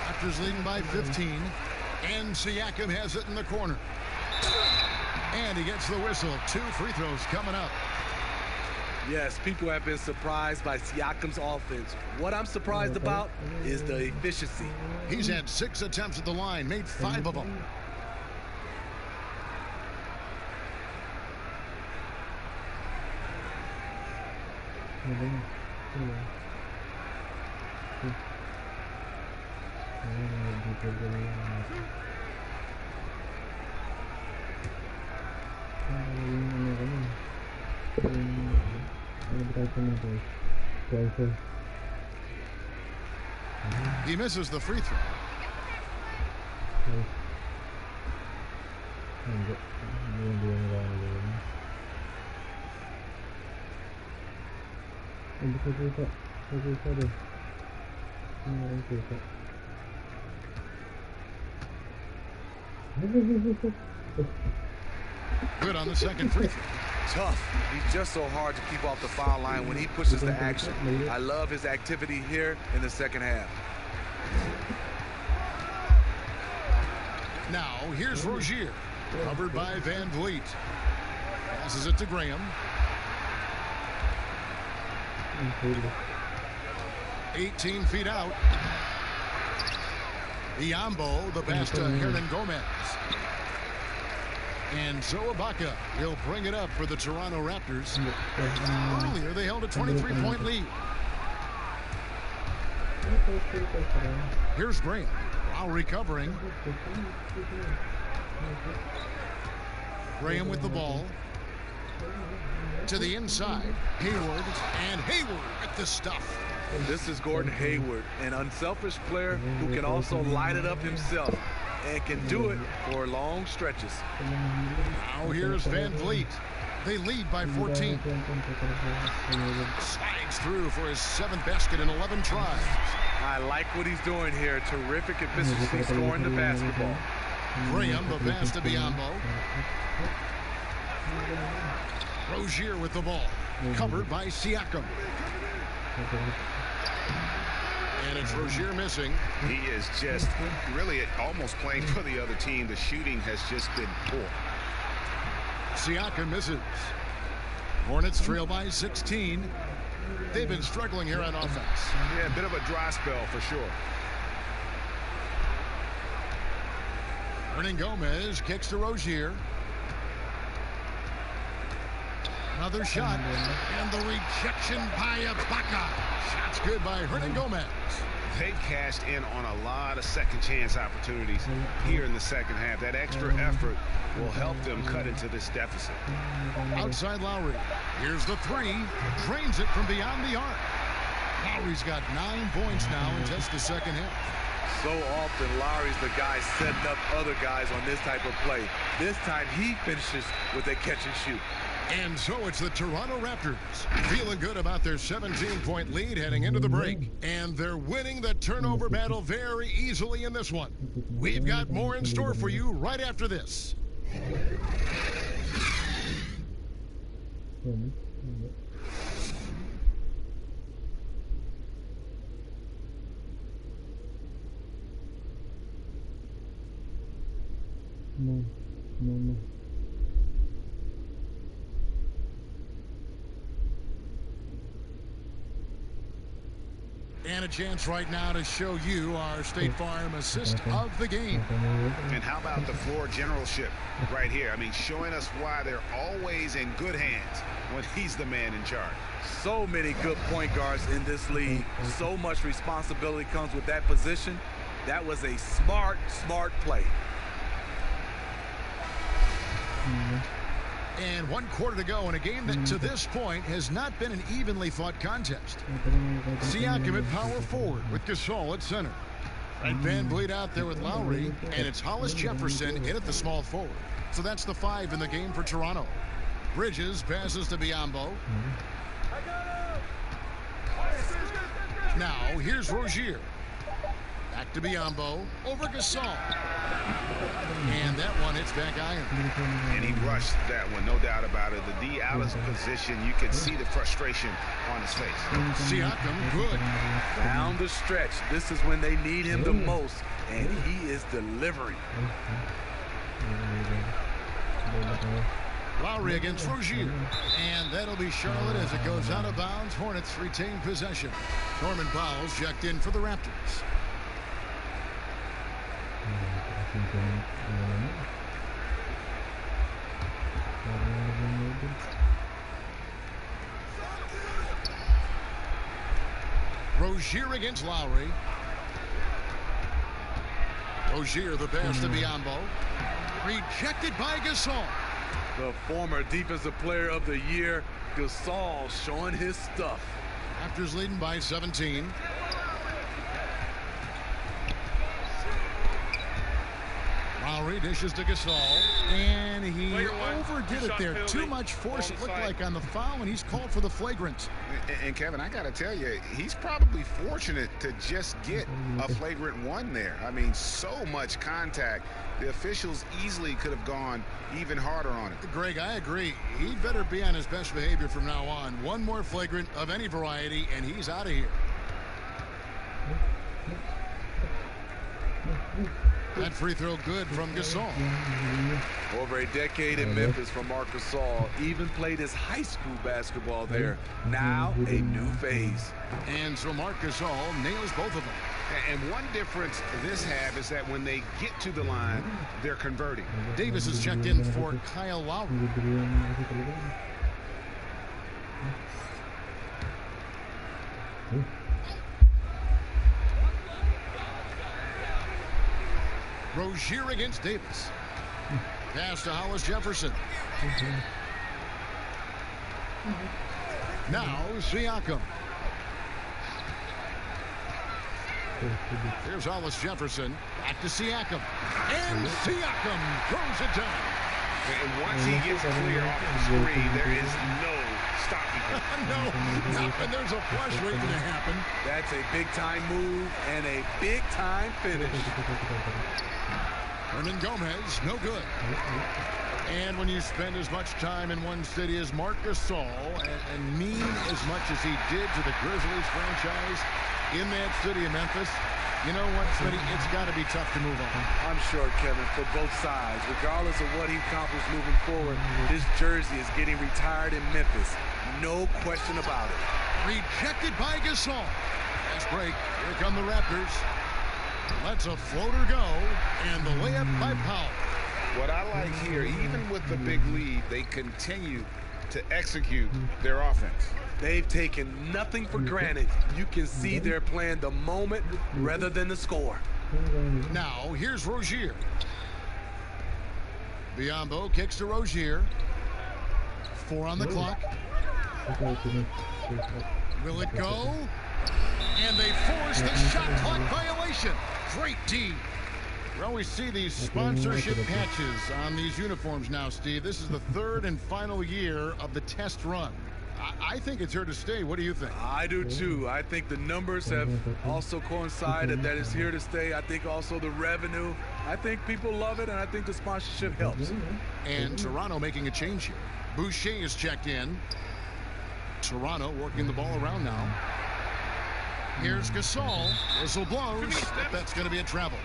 Raptors leading by 15. And Siakam has it in the corner. And he gets the whistle. 2 free throws coming up. Yes, people have been surprised by Siakam's offense. What I'm surprised about is the efficiency. He's had 6 attempts at the line, made 5 of them. He misses the free throw. Good on the second free throw. Tough. He's just so hard to keep off the foul line when he pushes the action. I love his activity here in the second half. Now, here's Rozier. Covered by Van Vliet. Passes it to Graham. 18 feet out. Biombo, the pass to Hernan Gomez. And so Ibaka will bring it up for the Toronto Raptors. Earlier, they held a 23-point lead. Here's Graham. Lowry covering. Graham with the ball. To the inside. Hayward. And Hayward with the stuff. This is Gordon Hayward, an unselfish player who can also light it up himself and can do it for long stretches. Now here's Van Vliet. They lead by 14. Slides through for his 7th basket in 11 tries. I like what he's doing here. Terrific efficiency scoring the basketball. Graham, the pass to Biyombo. Rozier with the ball. Covered by Siakam. And it's Rozier missing. He is just really almost playing for the other team. The shooting has just been poor. Siakam misses. Hornets trail by 16. They've been struggling here on offense. Yeah, a bit of a dry spell for sure. Gomez kicks to Rozier. Another shot. And the rejection by Ibaka. Shot's good by Gomez. They've cashed in on a lot of second chance opportunities here in the second half. That extra effort will help them cut into this deficit. Outside Lowry. Here's the three. Drains it from beyond the arc. Lowry's got 9 points now in just the second half. So often Lowry's the guy setting up other guys on this type of play. This time he finishes with a catch and shoot. And so it's the Toronto Raptors feeling good about their 17-point lead heading into the break. And they're winning the turnover battle very easily in this one. We've got more in store for you right after this. No. And a chance right now to show you our State Farm assist of the game. And how about the floor generalship right here? I mean, showing us why they're always in good hands when he's the man in charge. So many good point guards in this league. So much responsibility comes with that position. That was a smart play. And 1 quarter to go in a game that to this point has not been an evenly fought contest. Siakam at power forward with Gasol at center. And Van Vliet out there with Lowry, and it's Hollis Jefferson in at the small forward. So that's the 5 in the game for Toronto. Bridges passes to Biyombo. Now here's Rozier. Back to Biyombo, over Gasol. And that one hits back iron. And he rushed that one, no doubt about it. The D out of position, you could see the frustration on his face. Siakam, good. Down the stretch, this is when they need him the most, and he is delivering. Lowry against Rozier. And that'll be Charlotte as it goes out of bounds. Hornets retain possession. Norman Powell's checked in for the Raptors. Rozier against Lowry. Rozier, the pass to Biyombo. Rejected by Gasol. The former Defensive Player of the Year, Gasol, showing his stuff. Raptors leading by 17. Lowry dishes to Gasol, and he overdid it there. Too much force, it looked like, on the foul, and he's called for the flagrant. And Kevin, I got to tell you, he's probably fortunate to just get a flagrant one there. I mean, so much contact. The officials easily could have gone even harder on it. Greg, I agree. He'd better be on his best behavior from now on. One more flagrant of any variety, and he's out of here. That free throw good from Gasol. Over a decade in Memphis for Marc Gasol. Even played his high school basketball there. Now a new phase. And so Marc Gasol nails both of them. And one difference this half is that when they get to the line, they're converting. Davis is checked in for Kyle Lowry. Rozier against Davis. Pass to Hollis Jefferson. Now Siakam. Here's Hollis Jefferson. Back to Siakam. And Siakam throws it down. And once he gets clear off the screen, there is no stopping him. No, and there's a flush waiting to happen. That's a big-time move and a big-time finish. Hernan Gomez, no good. And when you spend as much time in one city as Marc Gasol and mean as much as he did to the Grizzlies franchise in that city of Memphis, you know what, Smitty? It's got to be tough to move on. I'm sure, Kevin, for both sides. Regardless of what he accomplished moving forward, this jersey is getting retired in Memphis. No question about it. Rejected by Gasol. Fast break. Here come the Raptors. Lets a floater go, and the layup by Powell. What I like here, even with the big lead, they continue to execute their offense. They've taken nothing for granted. You can see they're playing the moment rather than the score. Now, here's Rozier. Biyombo kicks to Rozier. 4 on the clock. Will it go? And they force the shot clock violation. Great D. We always see these sponsorship patches on these uniforms now, Steve. This is the 3rd and final year of the test run. I think it's here to stay. What do you think? I do too. I think the numbers have also coincided that it's here to stay. I think also the revenue. I think people love it, and I think the sponsorship helps. And Toronto making a change here. Boucher is checked in. Toronto working the ball around now. Here's Gasol. Whistle blows, but that's going to be a travel.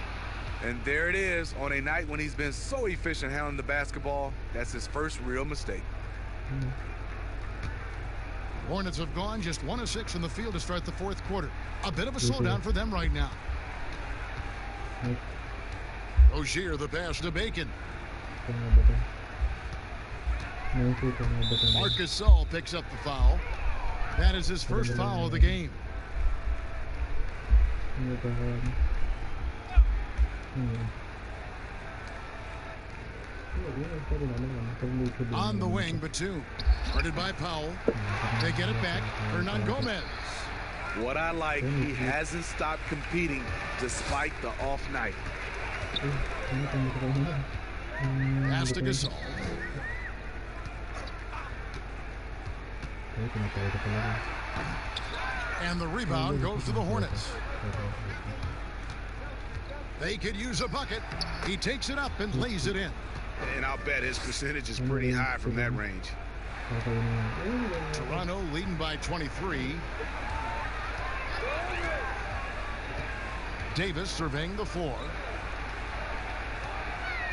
And there it is on a night when he's been so efficient handling the basketball. That's his first real mistake. Hornets have gone just 1 of 6 from the field to start the 4th quarter. A bit of a slowdown for them right now. Rozier, the pass to Bacon. Marc Gasol picks up the foul. That is his first foul of the game. On the wing, Batum. Guarded by Powell. They get it back. Hernan Gomez. What I like, he hasn't stopped competing despite the off night. Pass to Gasol. And the rebound goes to the Hornets. They could use a bucket. He takes it up and lays it in. And I'll bet his percentage is pretty high from that range. Toronto leading by 23. Davis surveying the floor.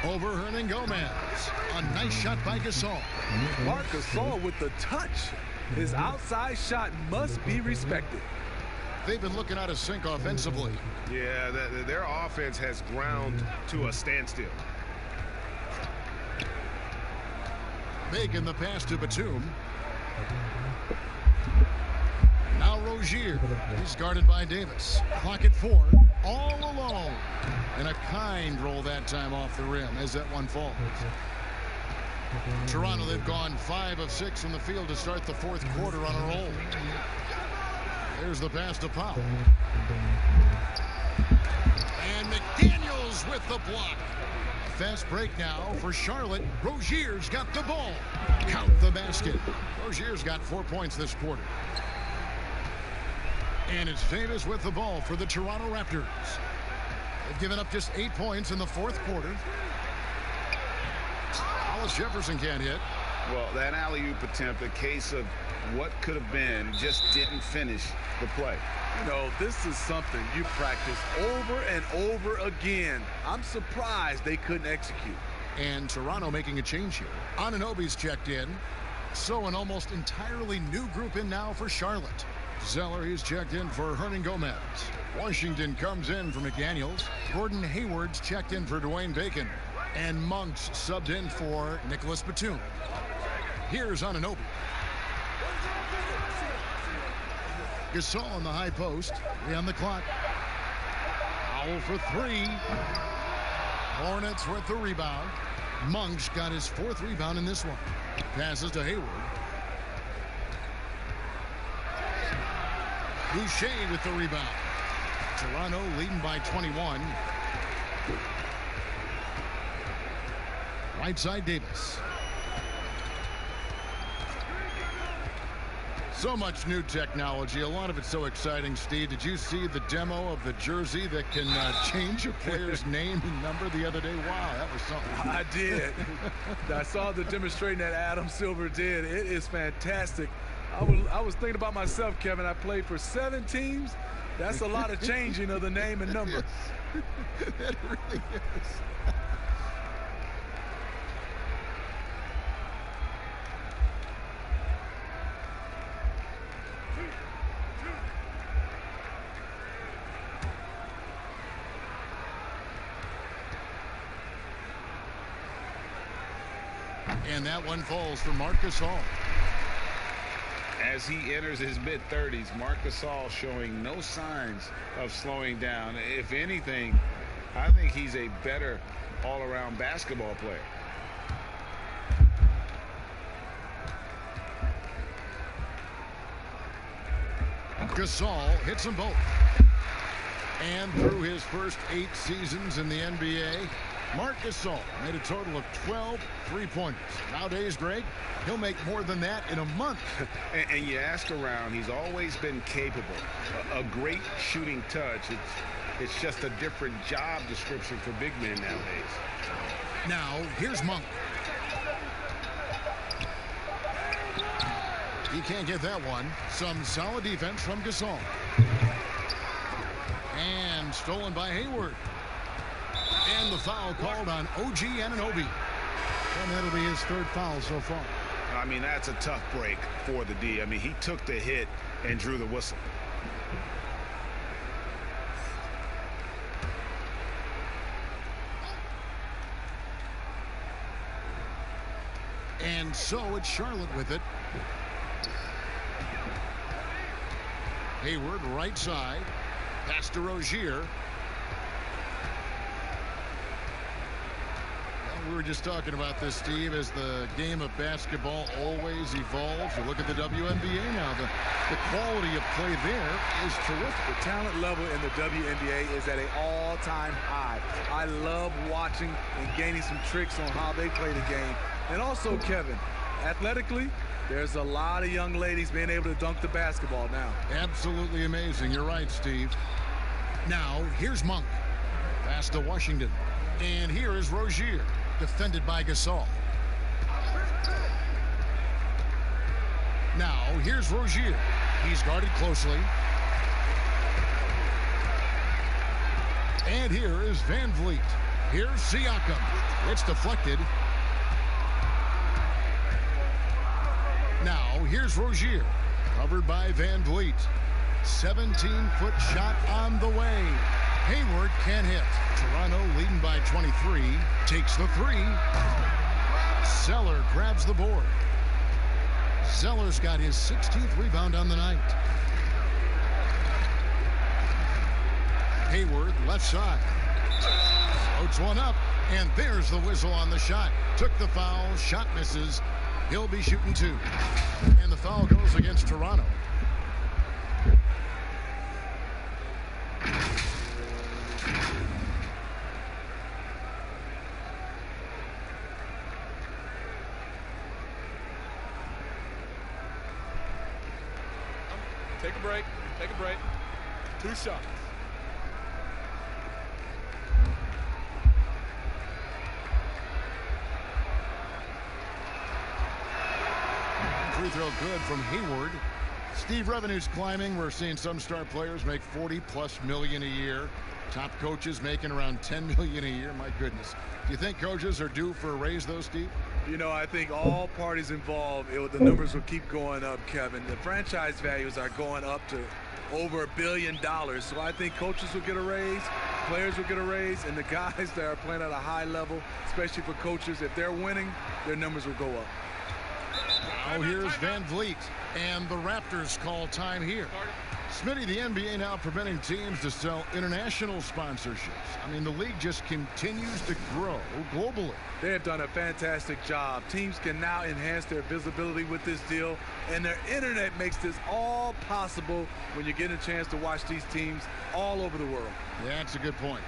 Over Hernan Gomez. A nice shot by Gasol. Marc Gasol with the touch. His outside shot must be respected. They've been looking out of sync offensively. Yeah, their offense has ground to a standstill. Bacon the pass to Batum. Now Rozier. He's guarded by Davis. Clock at 4. All alone. And a kind roll that time off the rim as that one falls. Toronto, they've gone 5 of 6 from the field to start the 4th quarter on a roll. There's the pass to Powell. And McDaniels with the block. Fast break now for Charlotte. Rozier's got the ball. Count the basket. Rozier's got 4 points this quarter. And it's Davis with the ball for the Toronto Raptors. They've given up just 8 points in the 4th quarter. Hollis Jefferson can't hit. Well, that alley-oop attempt, a case of what could have been, just didn't finish the play. You know, this is something you practice over and over again. I'm surprised they couldn't execute. And Toronto making a change here. Anunoby's checked in. So an almost entirely new group in now for Charlotte. Zeller, he's checked in for Hernan Gomez. Washington comes in for McDaniels. Gordon Hayward's checked in for Dwayne Bacon. And Monk's subbed in for Nicholas Batum. Here's Anunoby. Gasol on the high post. 3 on the clock. Powell for 3. Hornets with the rebound. Monk's got his 4th rebound in this one. Passes to Hayward. Boucher with the rebound. Toronto leading by 21. Right side, Davis. So much new technology. A lot of it so exciting, Steve. Did you see the demo of the jersey that can change a player's name and number the other day? Wow, that was something. I did. I saw the demonstration that Adam Silver did. It is fantastic. I was thinking about myself, Kevin. I played for 7 teams. That's a lot of changing of the name and number. That really is. And that one falls for Marcus Hall. As he enters his mid-30s, Marc Gasol showing no signs of slowing down. If anything, I think he's a better all-around basketball player. Gasol hits them both. And through his first 8 seasons in the NBA, Marc Gasol made a total of 12 three-pointers. Nowadays, Greg, he'll make more than that in a month. And you ask around, he's always been capable. A great shooting touch. It's just a different job description for big men nowadays. Now, here's Monk. He can't get that one. Some solid defense from Gasol. And stolen by Hayward. And the foul called on OG Anunoby. And that'll be his 3rd foul so far. I mean, that's a tough break for the D. I mean, he took the hit and drew the whistle. And so it's Charlotte with it. Hayward right side. Pass to Rozier. We were just talking about this, Steve, as the game of basketball always evolves. You look at the WNBA now. The quality of play there is terrific. The talent level in the WNBA is at an all-time high. I love watching and gaining some tricks on how they play the game. And also, Kevin, athletically, there's a lot of young ladies being able to dunk the basketball now. Absolutely amazing. You're right, Steve. Now, here's Monk. Pass to Washington. And here is Rozier. Defended by Gasol. Now, here's Rozier. He's guarded closely. And here is Van Vliet. Here's Siakam. It's deflected. Now, here's Rozier. Covered by Van Vliet. 17-foot shot on the way. Hayward can't hit. Toronto leading by 23. Takes the 3. Zeller grabs the board. Zeller's got his 16th rebound on the night. Hayward left side. Floats one up. And there's the whistle on the shot. Took the foul. Shot misses. He'll be shooting 2. And the foul goes against Toronto. Take a break. Take a break. 2 shots. Free throw good from Hayward. Steve, revenue's climbing. We're seeing some star players make $40+ million a year. Top coaches making around $10 million a year. My goodness. Do you think coaches are due for a raise, though, Steve? You know, I think all parties involved, the numbers will keep going up, Kevin. The franchise values are going up to over $1 billion. So I think coaches will get a raise, players will get a raise, and the guys that are playing at a high level, especially for coaches, if they're winning, their numbers will go up. Now here's Van Vliet, and the Raptors call time here. Smitty, the NBA now preventing teams to sell international sponsorships. I mean, the league just continues to grow globally. They have done a fantastic job. Teams can now enhance their visibility with this deal, and their internet makes this all possible when you get a chance to watch these teams all over the world. Yeah, that's a good point.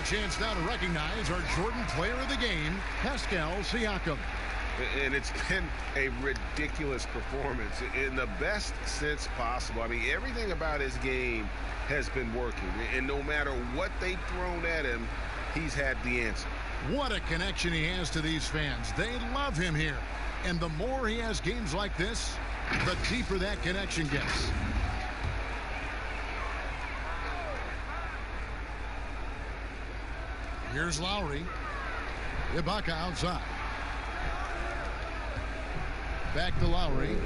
Chance now to recognize our Jordan player of the game, Pascal Siakam. And it's been a ridiculous performance in the best sense possible. I mean, everything about his game has been working. And no matter what they've thrown at him, he's had the answer. What a connection he has to these fans. They love him here. And the more he has games like this, the deeper that connection gets. Here's Lowry. Ibaka outside. Back to Lowry.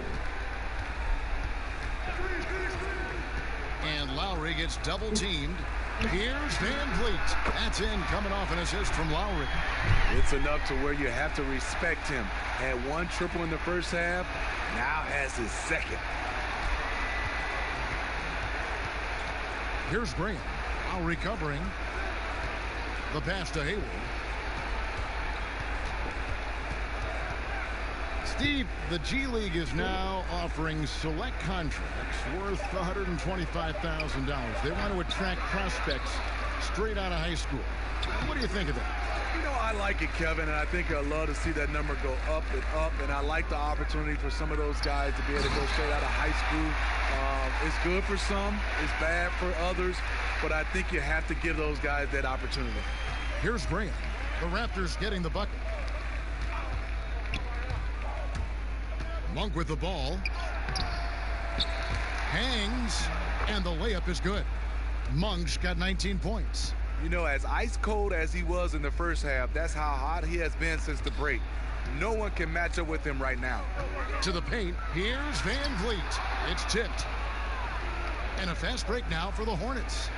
And Lowry gets double teamed. Here's Van Vliet. That's in, coming off an assist from Lowry. It's enough to where you have to respect him. Had one triple in the first half, now has his second. Here's Graham. Lowry covering. The pass to Hayward. Steve, the G League is now offering select contracts worth $125,000. They want to attract prospects straight out of high school. What do you think of that? You know, I like it, Kevin, and I think I'd love to see that number go up and up, and I like the opportunity for some of those guys to be able to go straight out of high school. It's good for some, it's bad for others, but I think you have to give those guys that opportunity. Here's Graham. The Raptors getting the bucket. Monk with the ball. Hangs, and the layup is good. Monk's got 19 points. You know, as ice cold as he was in the first half, that's how hot he has been since the break. No one can match up with him right now. To the paint, here's Van Vliet. It's tipped. And a fast break now for the Hornets.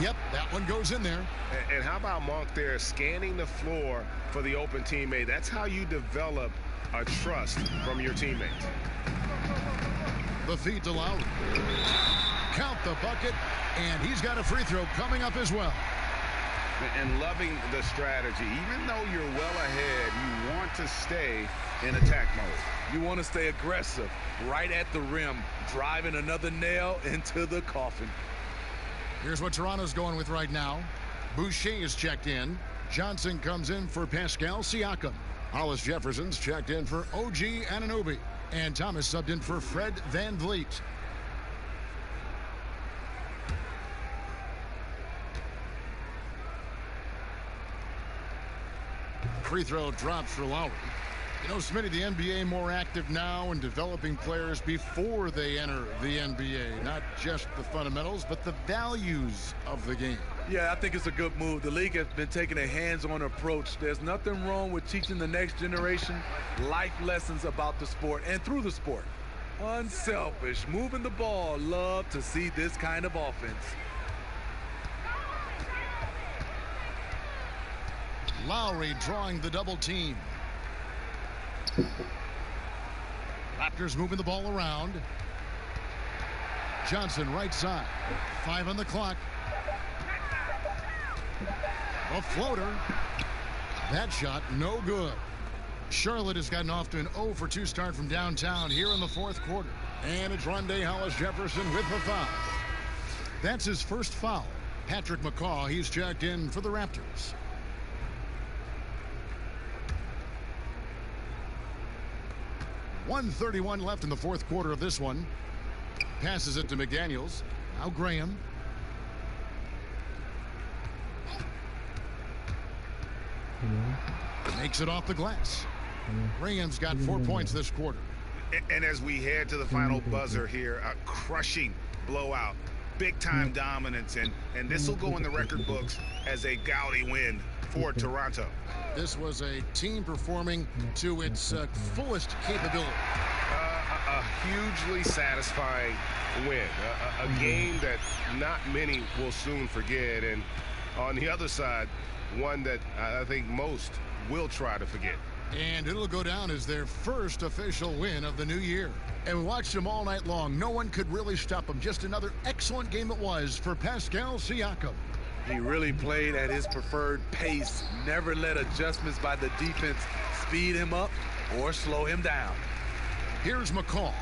Yep, that one goes in there. And how about Monk there scanning the floor for the open teammate? That's how you develop a trust from your teammates. The feed to Lowry. Count the bucket, and he's got a free throw coming up as well. And loving the strategy. Even though you're well ahead, you want to stay in attack mode. You want to stay aggressive right at the rim, driving another nail into the coffin. Here's what Toronto's going with right now. Boucher is checked in. Johnson comes in for Pascal Siakam. Hollis Jefferson's checked in for OG Anunoby. And Thomas subbed in for Fred Van Vliet. Free throw drops for Lowry. You know, Smitty, the NBA more active now in developing players before they enter the NBA. Not just the fundamentals, but the values of the game. Yeah, I think it's a good move. The league has been taking a hands-on approach. There's nothing wrong with teaching the next generation life lessons about the sport and through the sport. Unselfish, moving the ball. Love to see this kind of offense. Lowry drawing the double team. Raptors moving the ball around. Johnson right side. 5 on the clock. A floater. That shot no good. Charlotte has gotten off to an 0 for 2 start from downtown here in the fourth quarter. And it's Rondé Hollis-Jefferson with the foul. That's his first foul. Patrick McCaw, he's checked in for the Raptors. .131 left in the fourth quarter of this one. Passes it to McDaniels. Now Graham. Makes it off the glass. Graham's got 4 points this quarter. And as we head to the final buzzer here, a crushing blowout, big-time dominance, and this will go in the record books as a gaudy win for Toronto. This was a team performing to its fullest capability. A hugely satisfying win, a game that not many will soon forget, and on the other side, one that I think most will try to forget. And it'll go down as their first official win of the new year. And we watched them all night long. No one could really stop them. Just another excellent game it was for Pascal Siakam. He really played at his preferred pace, never let adjustments by the defense speed him up or slow him down. Here's McCall.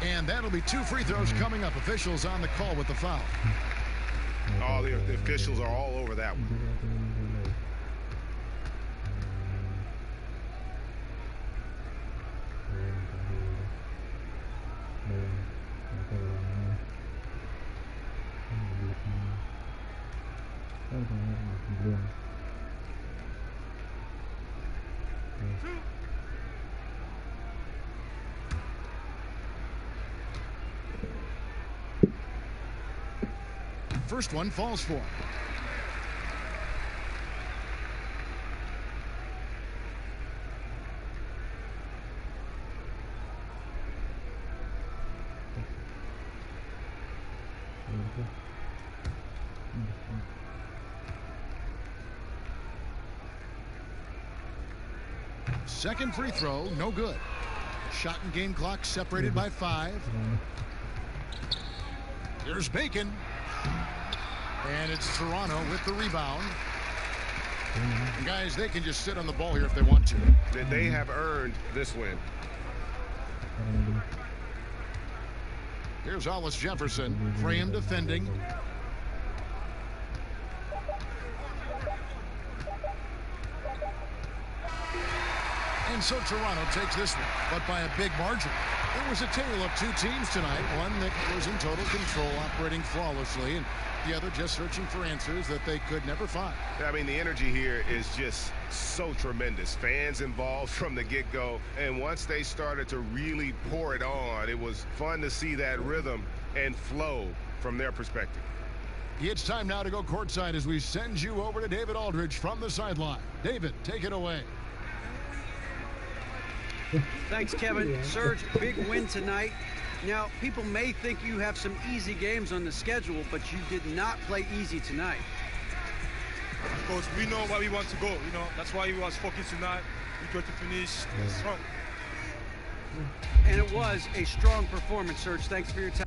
And that'll be 2 free throws coming up. Officials on the call with the foul. Oh, the officials are all over that one. First one falls for him. Second free throw, no good. Shot and game clock separated by 5. Here's Bacon. And it's Toronto with the rebound. And guys, they can just sit on the ball here if they want to. They have earned this win. Here's Hollis Jefferson. Frame defending. And so Toronto takes this one, but by a big margin. It was a tale of 2 teams tonight. One that was in total control, operating flawlessly, and the other just searching for answers that they could never find. I mean, the energy here is just so tremendous. Fans involved from the get-go, and once they started to really pour it on, it was fun to see that rhythm and flow from their perspective. It's time now to go courtside as we send you over to David Aldridge from the sideline. David, take it away. Thanks, Kevin. Serge, big win tonight. Now, people may think you have some easy games on the schedule, but you did not play easy tonight. Because we know where we want to go, you know. That's why we was focused tonight. We try to finish strong. And it was a strong performance, Serge. Thanks for your time.